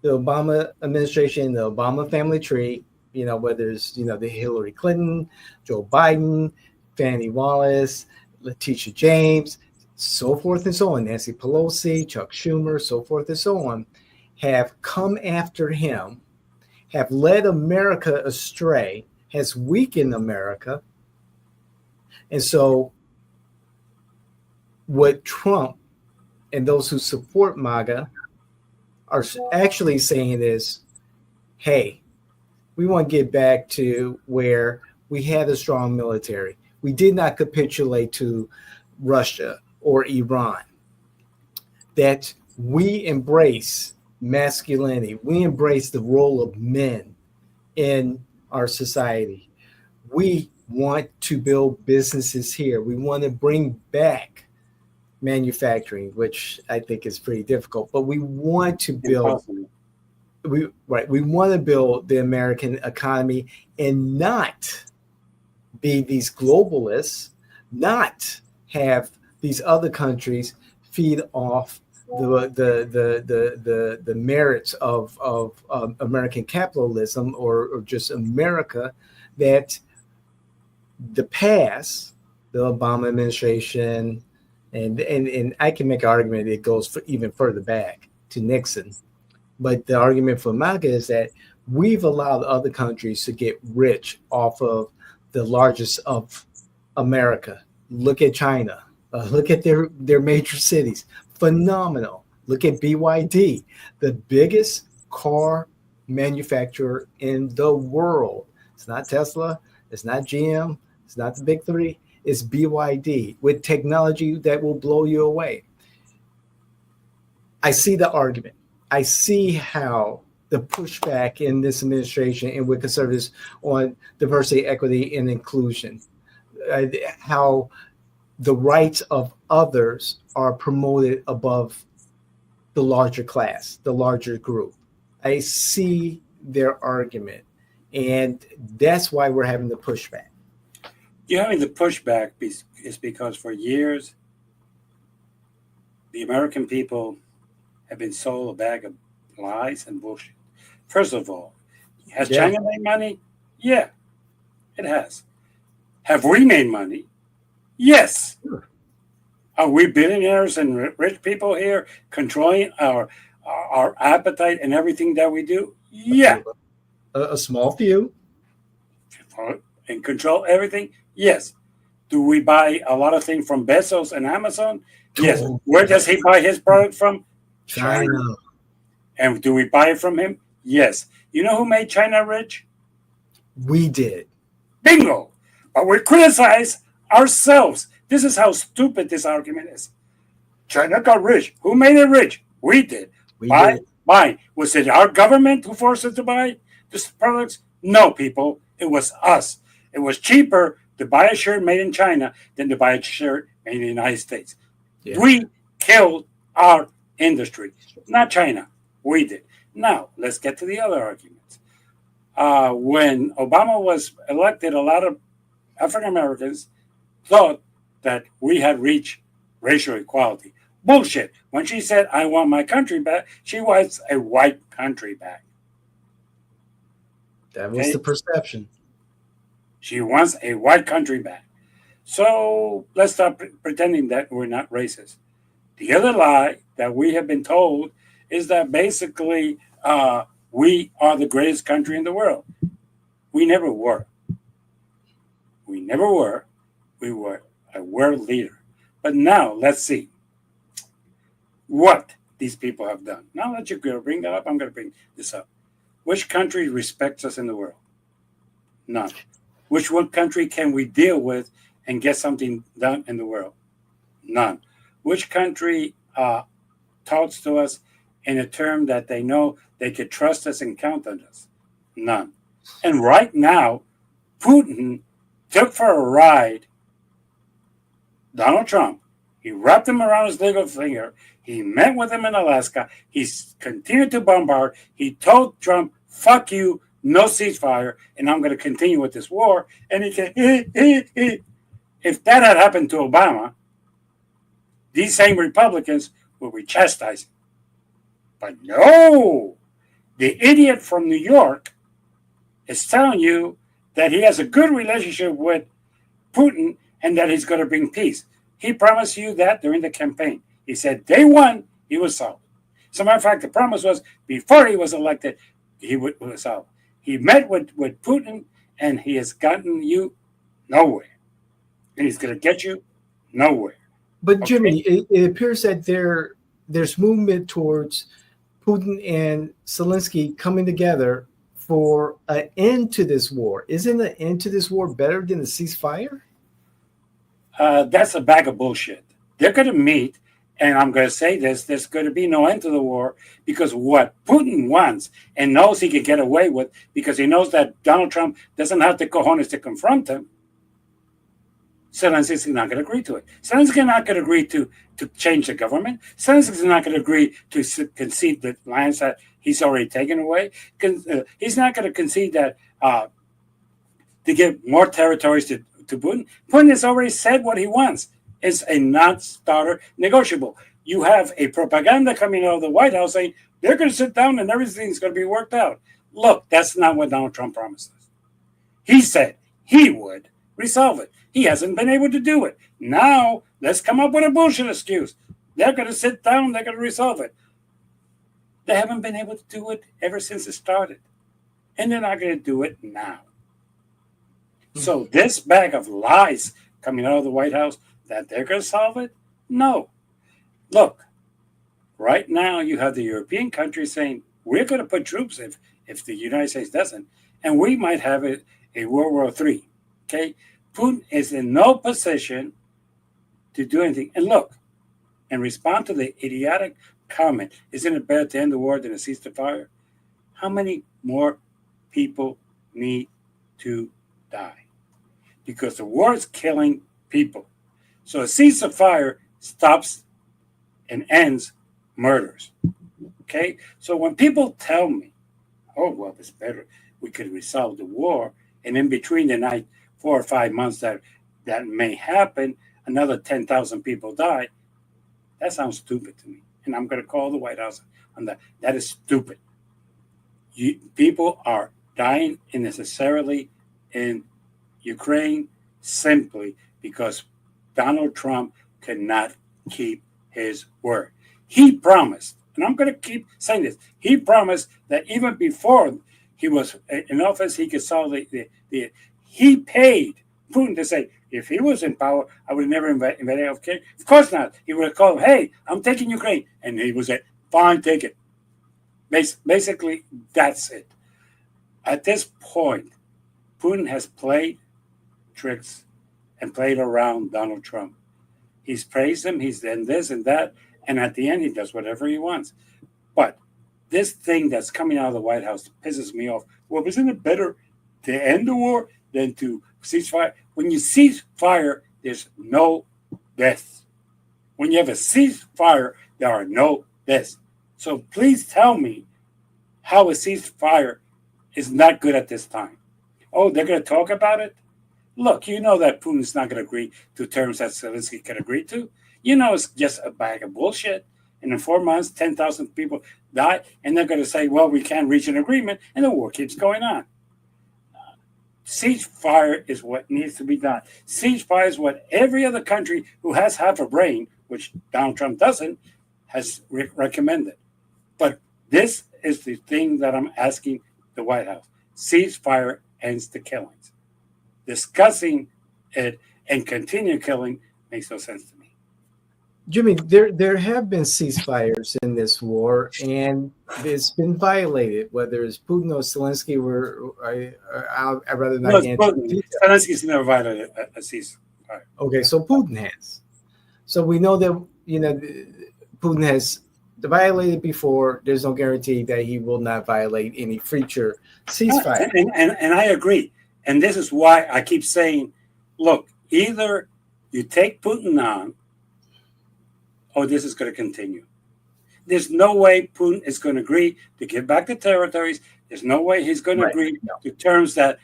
the Obama administration, the Obama family tree, whether it's, the Hillary Clinton, Joe Biden, Fannie Wallace, Letitia James, so forth and so on, Nancy Pelosi, Chuck Schumer, so forth and so on, have come after him, have led America astray, has weakened America. And so what Trump and those who support MAGA are actually saying is, hey, we want to get back to where we had a strong military. We did not capitulate to Russia or Iran. That we embrace masculinity. We embrace the role of men in our society. We want to build businesses here. We want to bring back manufacturing, which I think is pretty difficult, but we want to build. We want to build the American economy and not be these globalists, not have these other countries feed off the merits of American capitalism or just America. That the past, the Obama administration, and I can make an argument it goes even further back to Nixon. But the argument for MAGA is that we've allowed other countries to get rich off of the largest of America. Look at China. Look at their major cities. Phenomenal. Look at BYD, the biggest car manufacturer in the world. It's not Tesla. It's not GM. It's not the big three. It's BYD with technology that will blow you away. I see the argument. I see how the pushback in this administration and with conservatives on diversity, equity, and inclusion, how the rights of others are promoted above the larger class, the larger group. I see their argument, and that's why we're having the pushback. You're having the pushback is because for years, the American people have been sold a bag of lies and bullshit. First of all, has China made money? Yeah, it has. Have we made money? Yes. Sure. Are we billionaires and rich people here controlling our appetite and everything that we do? Yeah. A small few. And control everything? Yes. Do we buy a lot of things from Bezos and Amazon? Yes. Where does he buy his product from? China. And do we buy it from him? Yes. You know who made China rich? We did. Bingo. But we criticize ourselves. This is how stupid this argument is. China got rich. Who made it rich? We did. Why? Was it our government who forced us to buy these products? No, people. It was us. It was cheaper to buy a shirt made in China than to buy a shirt made in the United States. Yeah. We killed our industry, not China. We did. Now, let's get to the other arguments. When Obama was elected, a lot of African Americans thought that we had reached racial equality. Bullshit. When she said, I want my country back, she wants a white country back. That was the Okay, perception. she wants a white country back. So let's stop pretending that we're not racist. The other lie that we have been told is that basically we are the greatest country in the world. We never were. We never were. We were a world leader. But now let's see what these people have done. Now that you're going to bring that up, I'm going to bring this up. Which country respects us in the world? None. Which one country can we deal with and get something done in the world? None. Which country talks to us in a term that they know they could trust us and count on us? None. And right now, Putin took for a ride Donald Trump. He wrapped him around his little finger. He met with him in Alaska. He continued to bombard. He told Trump, fuck you, no ceasefire, and I'm going to continue with this war. And he said, if that had happened to Obama, these same Republicans would be chastising. But no, the idiot from New York is telling you that he has a good relationship with Putin and that he's going to bring peace. He promised you that during the campaign. He said day one, he was solved. As a matter of fact, the promise was before he was elected, he was solved. He met with Putin and he has gotten you nowhere. And he's going to get you nowhere. But Jimmy, it appears that there's movement towards Putin and Zelensky coming together for an end to this war. Isn't an end to this war better than a ceasefire? That's a bag of bullshit. They're going to meet, and I'm going to say this, there's going to be no end to the war because what Putin wants and knows he can get away with because he knows that Donald Trump doesn't have the cojones to confront him, Zelensky's not going to agree to it. Zelensky's not going to agree to change the government. Zelensky's not going to agree to concede the lands that he's already taken away. He's not going to concede that to give more territories to Putin. Putin has already said what he wants. It's a non-starter negotiable. You have a propaganda coming out of the White House saying they're going to sit down and everything's going to be worked out. Look, that's not what Donald Trump promised us. He said he would resolve it. He hasn't been able to do it. Now, let's come up with a bullshit excuse. They're going to sit down, they're going to resolve it. They haven't been able to do it ever since it started. And they're not going to do it now. So this bag of lies coming out of the White House that they're going to solve it? No. Look, right now you have the European countries saying, we're going to put troops if the United States doesn't, and we might have a World War III. Okay? Putin is in no position to do anything. And look, and respond to the idiotic comment, isn't it better to end the war than to cease the fire? How many more people need to die? Because the war is killing people. So a ceasefire stops and ends murders. Okay? So when people tell me, oh, well, it's better, we could resolve the war, and in between the 4 or 5 months that may happen, another 10,000 people die, that sounds stupid to me. And I'm going to call the White House on that. That is stupid. People are dying unnecessarily in Ukraine simply because Donald Trump cannot keep his word. He promised, and I'm going to keep saying this, he promised that even before he was in office, he could solve he paid Putin to say, if he was in power, I would never invade healthcare. Of course not. He would have called, hey, I'm taking Ukraine. And he would say, fine, take it. Basically, that's it. At this point, Putin has played tricks and played around Donald Trump. He's praised him, he's done this and that, and at the end, he does whatever he wants. But this thing that's coming out of the White House pisses me off. Well, isn't it better to end the war than to cease fire? When you cease fire, there's no deaths. When you have a ceasefire, there are no deaths. So please tell me how a ceasefire is not good at this time. Oh, they're going to talk about it? Look, you know that Putin's not going to agree to terms that Zelensky can agree to. You know it's just a bag of bullshit. And in 4 months, 10,000 people die, and they're going to say, well, we can't reach an agreement, and the war keeps going on. Ceasefire is what needs to be done. Ceasefire is what every other country who has half a brain, which Donald Trump doesn't, has recommended. But this is the thing that I'm asking the White House. Ceasefire ends the killings. Discussing it and continue killing makes no sense to me. Jimmy, there have been ceasefires in this war, and it's been violated. Whether it's Putin or Zelensky, I'd rather not No, it's get into Putin. detail. Zelensky's never violated a ceasefire. Okay, so Putin has. So we know that Putin has violated before. There's no guarantee that he will not violate any future ceasefire. And I agree. And this is why I keep saying, look, either you take Putin on, or this is going to continue. There's no way Putin is going to agree to give back the territories. There's no way he's going to agree to terms that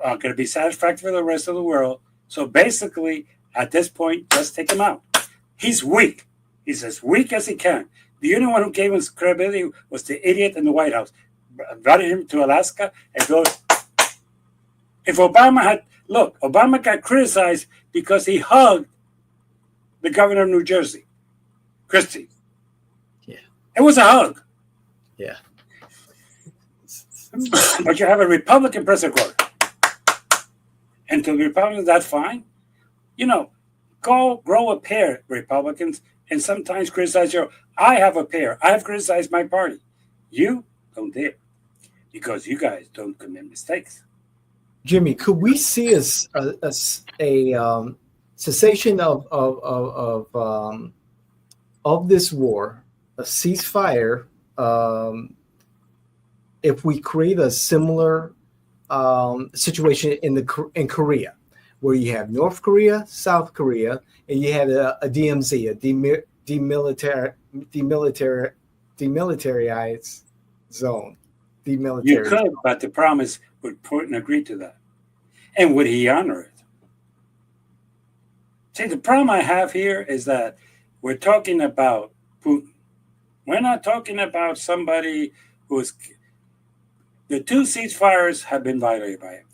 are going to be satisfactory for the rest of the world. So basically, at this point, just take him out. He's weak. He's as weak as he can. The only one who gave him credibility was the idiot in the White House. Brought him to Alaska and goes, if Obama got criticized because he hugged the governor of New Jersey, Christie. Yeah. It was a hug. Yeah. But you have a Republican president court. And to the Republicans, that's fine. Go grow a pair, Republicans, and sometimes criticize I have a pair. I have criticized my party. You don't dare. Because you guys don't commit mistakes. Jimmy, could we see a cessation of this war, a ceasefire, if we create a similar situation in Korea, where you have North Korea, South Korea, and you had a DMZ, a demilitarized zone. You could, but the problem is, would Putin agree to that? And would he honor it? See, the problem I have here is that we're talking about Putin. We're not talking about somebody who's... The two ceasefires have been violated by him.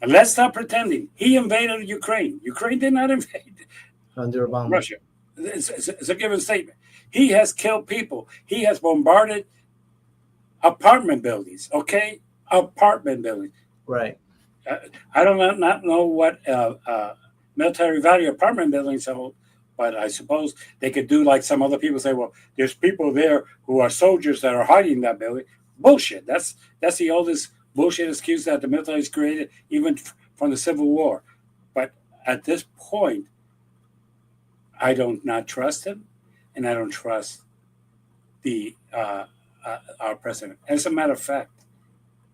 And let's stop pretending. He invaded Ukraine. Ukraine did not invade under Obama. Russia. It's a given statement. He has killed people. He has bombarded apartment buildings, okay? Apartment buildings. Right. I don't not know what military value apartment buildings hold, but I suppose they could do like some other people say, well, there's people there who are soldiers that are hiding in that building. Bullshit. That's the oldest bullshit excuse that the military has created, even from the Civil War. But at this point, I don't not trust him, and I don't trust the our president. As a matter of fact,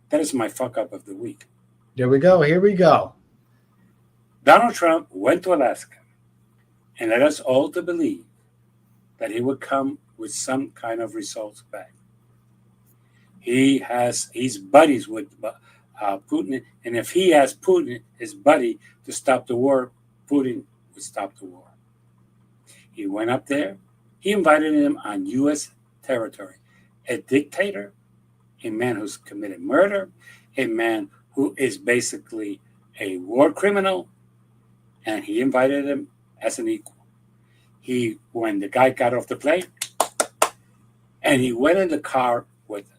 that is my fuck up of the week. There we go. Here we go. Donald Trump went to Alaska and led us all to believe that he would come with some kind of results back. He's buddies with Putin, and if he has Putin, his buddy, to stop the war, Putin would stop the war. He went up there. He invited him on U.S. territory. A dictator, a man who's committed murder, a man who is basically a war criminal, and he invited him as an equal. When the guy got off the plane, and he went in the car with him.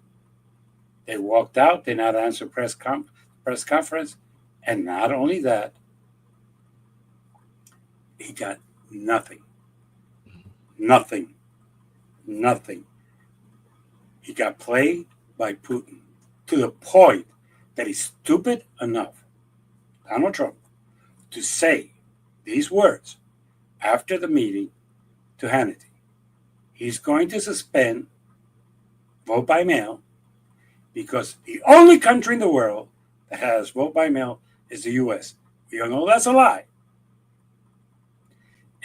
They walked out. They not answered press conference, and not only that, he got nothing. He got played by Putin to the point that he's stupid enough, Donald Trump, to say these words after the meeting to Hannity. He's going to suspend vote by mail because the only country in the world that has vote by mail is the U.S. We all know that's a lie.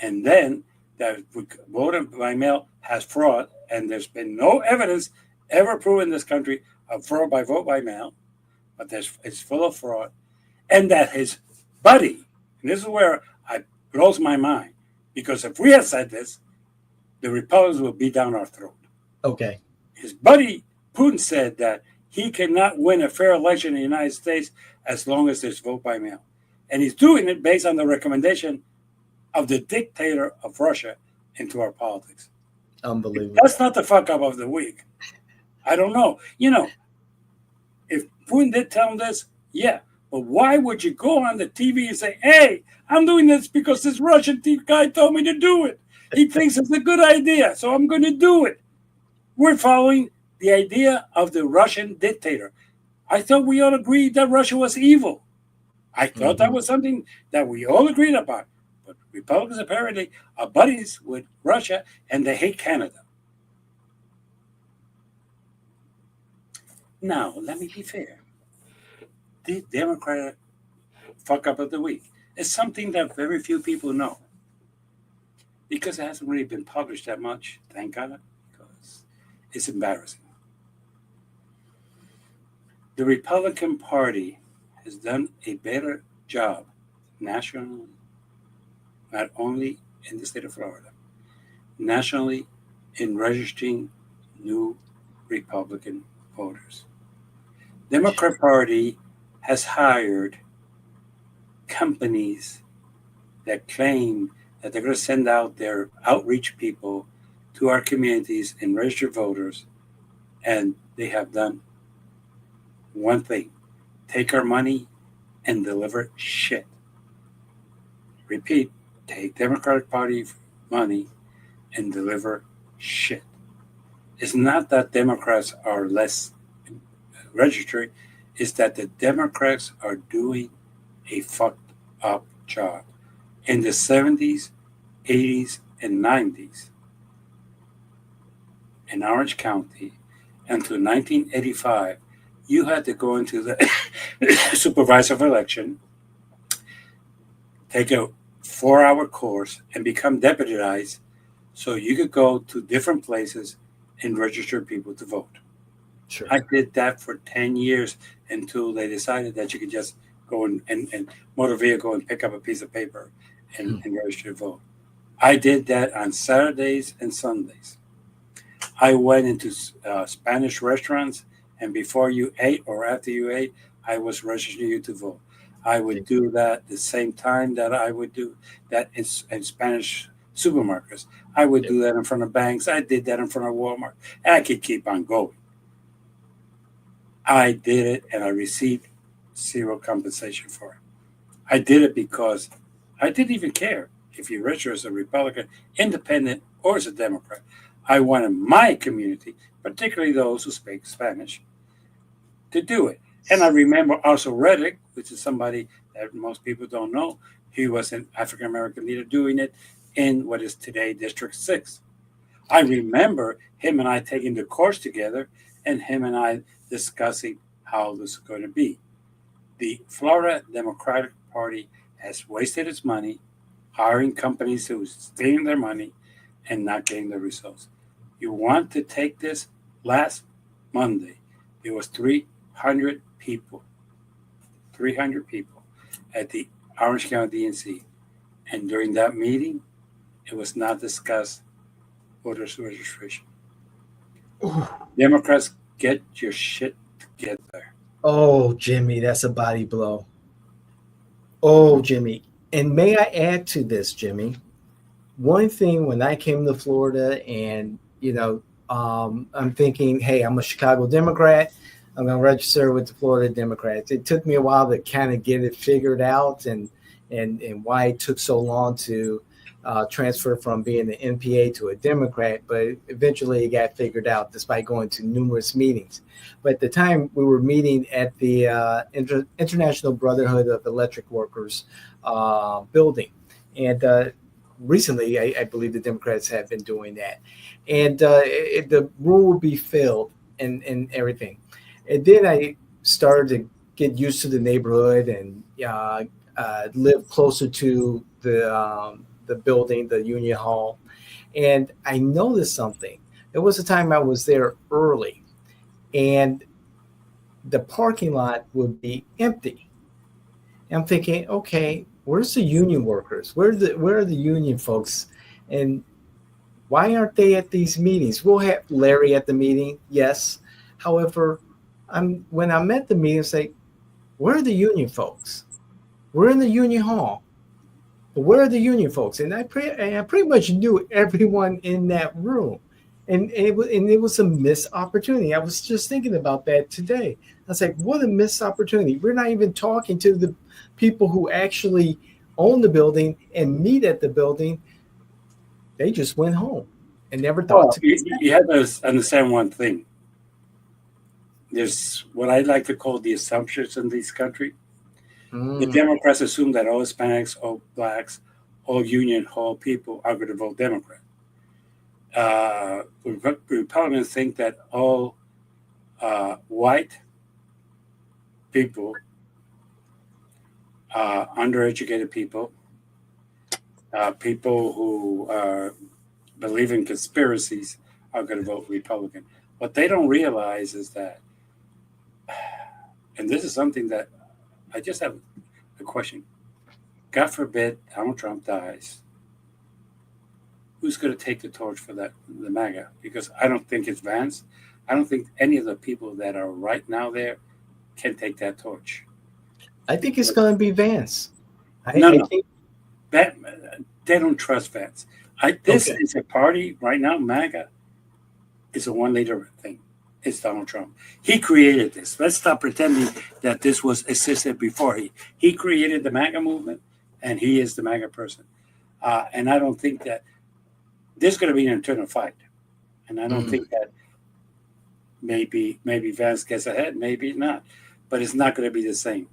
And then that vote by mail has fraud, and there's been no evidence ever proven in this country of fraud by vote by mail, but it's full of fraud, and that his buddy, and this is where it blows my mind, because if we had said this, the Republicans would be down our throat. Okay. His buddy Putin said that he cannot win a fair election in the United States as long as there's vote by mail. And he's doing it based on the recommendation of the dictator of Russia into our politics. Unbelievable. That's not the fuck up of the week. I don't know. If Putin did tell him this, yeah. But why would you go on the TV and say, hey, I'm doing this because this Russian guy told me to do it. He thinks it's a good idea, so I'm going to do it. We're following the idea of the Russian dictator. I thought we all agreed that Russia was evil. I thought that was something that we all agreed about. But Republicans apparently are buddies with Russia and they hate Canada. Now, let me be fair. The Democratic fuck up of the week is something that very few people know. Because it hasn't really been published that much, thank God, because it's embarrassing. The Republican Party has done a better job nationally, not only in the state of Florida, nationally in registering new Republican voters. Democrat Party has hired companies that claim that they're going to send out their outreach people to our communities and register voters, and they have done one thing: take our money and deliver shit. Repeat, take Democratic Party money and deliver shit. It's not that Democrats are less registered, it's that the Democrats are doing a fucked up job. In the 70s, 80s, and 90s, in Orange County, until 1985, you had to go into the supervisor of election, take a 4-hour course, and become deputized so you could go to different places and register people to vote. Sure. I did that for 10 years until they decided that you could just go and motor vehicle and pick up a piece of paper and register to vote. I did that on Saturdays and Sundays. I went into Spanish restaurants, and before you ate or after you ate, I was registering you to vote. I would do that the same time that I would do that in Spanish supermarkets. I would do that in front of banks. I did that in front of Walmart. I could keep on going. I did it, and I received zero compensation for it. I did it because I didn't even care if you register as a Republican, Independent, or as a Democrat. I wanted my community, particularly those who speak Spanish, to do it. And I remember also Reddick, which is somebody that most people don't know. He was an African-American leader doing it in what is today District 6. I remember him and I taking the course together and him and I discussing how this is going to be. The Florida Democratic Party has wasted its money hiring companies who are stealing their money and not getting the results. You want to take this? Last Monday, there was 300 people at the Orange County DNC. And during that meeting, it was not discussed voters registration. Ooh. Democrats, get your shit together. Oh, Jimmy, that's a body blow. Oh, Jimmy. And may I add to this, Jimmy? One thing when I came to Florida and, I'm thinking, hey, I'm a Chicago Democrat. I'm going to register with the Florida Democrats. It took me a while to kind of get it figured out and why it took so long to transfer from being an NPA to a Democrat. But eventually it got figured out despite going to numerous meetings. But at the time we were meeting at the International Brotherhood of Electric Workers building. And recently, I believe the Democrats have been doing that. And the rule would be filled and everything. And then I started to get used to the neighborhood and live closer to the building, the Union Hall. And I noticed something. There was a time I was there early, and the parking lot would be empty. And I'm thinking, okay, where's the union workers? Where are the union folks? And why aren't they at these meetings? We'll have Larry at the meeting, yes. However, when I'm at the meeting, it's like, where are the union folks? We're in the union hall. But where are the union folks? And I pretty much knew everyone in that room. And it was a missed opportunity. I was just thinking about that today. I was like, what a missed opportunity. We're not even talking to the people who actually own the building and meet at the building. They just went home and never thought Well, to. you have to understand one thing. There's what I like to call the assumptions in this country. The Mm, Democrats assume that all Hispanics, all blacks, all union hall people are going to vote Democrat. Republicans think that all white people, undereducated people, people who believe in conspiracies are going to vote Republican. What they don't realize is that, and this is something that I just have a question. God forbid Donald Trump dies. Who's going to take the torch for the MAGA? Because I don't think it's Vance. I don't think any of the people that are right now there can take that torch. I think it's going to be Vance. No, I no, think. that they don't trust Vance. This Okay. is a party right now. MAGA is a one leader thing. It's Donald Trump. He created this. Let's stop pretending that this was existed before. He created the MAGA movement, and he is the MAGA person. And I don't think that there's going to be an internal fight. And I don't Mm, think that maybe Vance gets ahead, maybe not. But it's not going to be the same.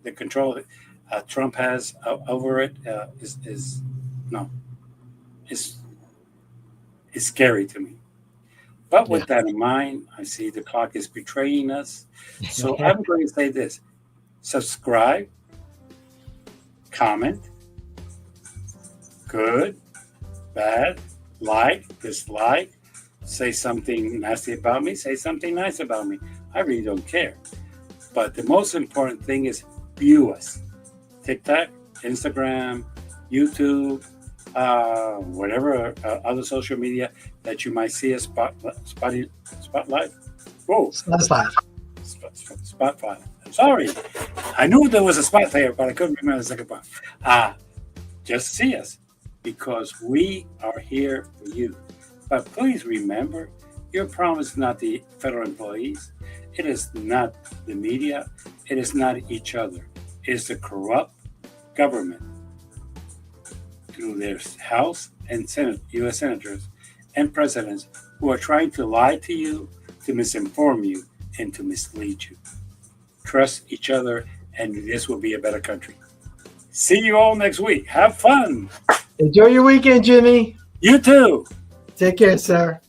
The control Trump has over it is no, it's scary to me. But yeah. with that in mind, I see the clock is betraying us. So I'm going to say this: subscribe, comment, good, bad, like, dislike, say something nasty about me, say something nice about me. I really don't care. But the most important thing is view us. TikTok, Instagram, YouTube, whatever other social media that you might see us spotlight. Whoa, That's fine. spotlight. I'm sorry. I knew there was a spot there, but I couldn't remember the second part. Just see us because we are here for you. But please remember, your problem is not the federal employees. It is not the media. It is not each other. It is the corrupt government through their House and Senate, U.S. senators and presidents who are trying to lie to you, to misinform you, and to mislead you. Trust each other, and this will be a better country. See you all next week. Have fun. Enjoy your weekend, Jimmy. You too. Take care, sir.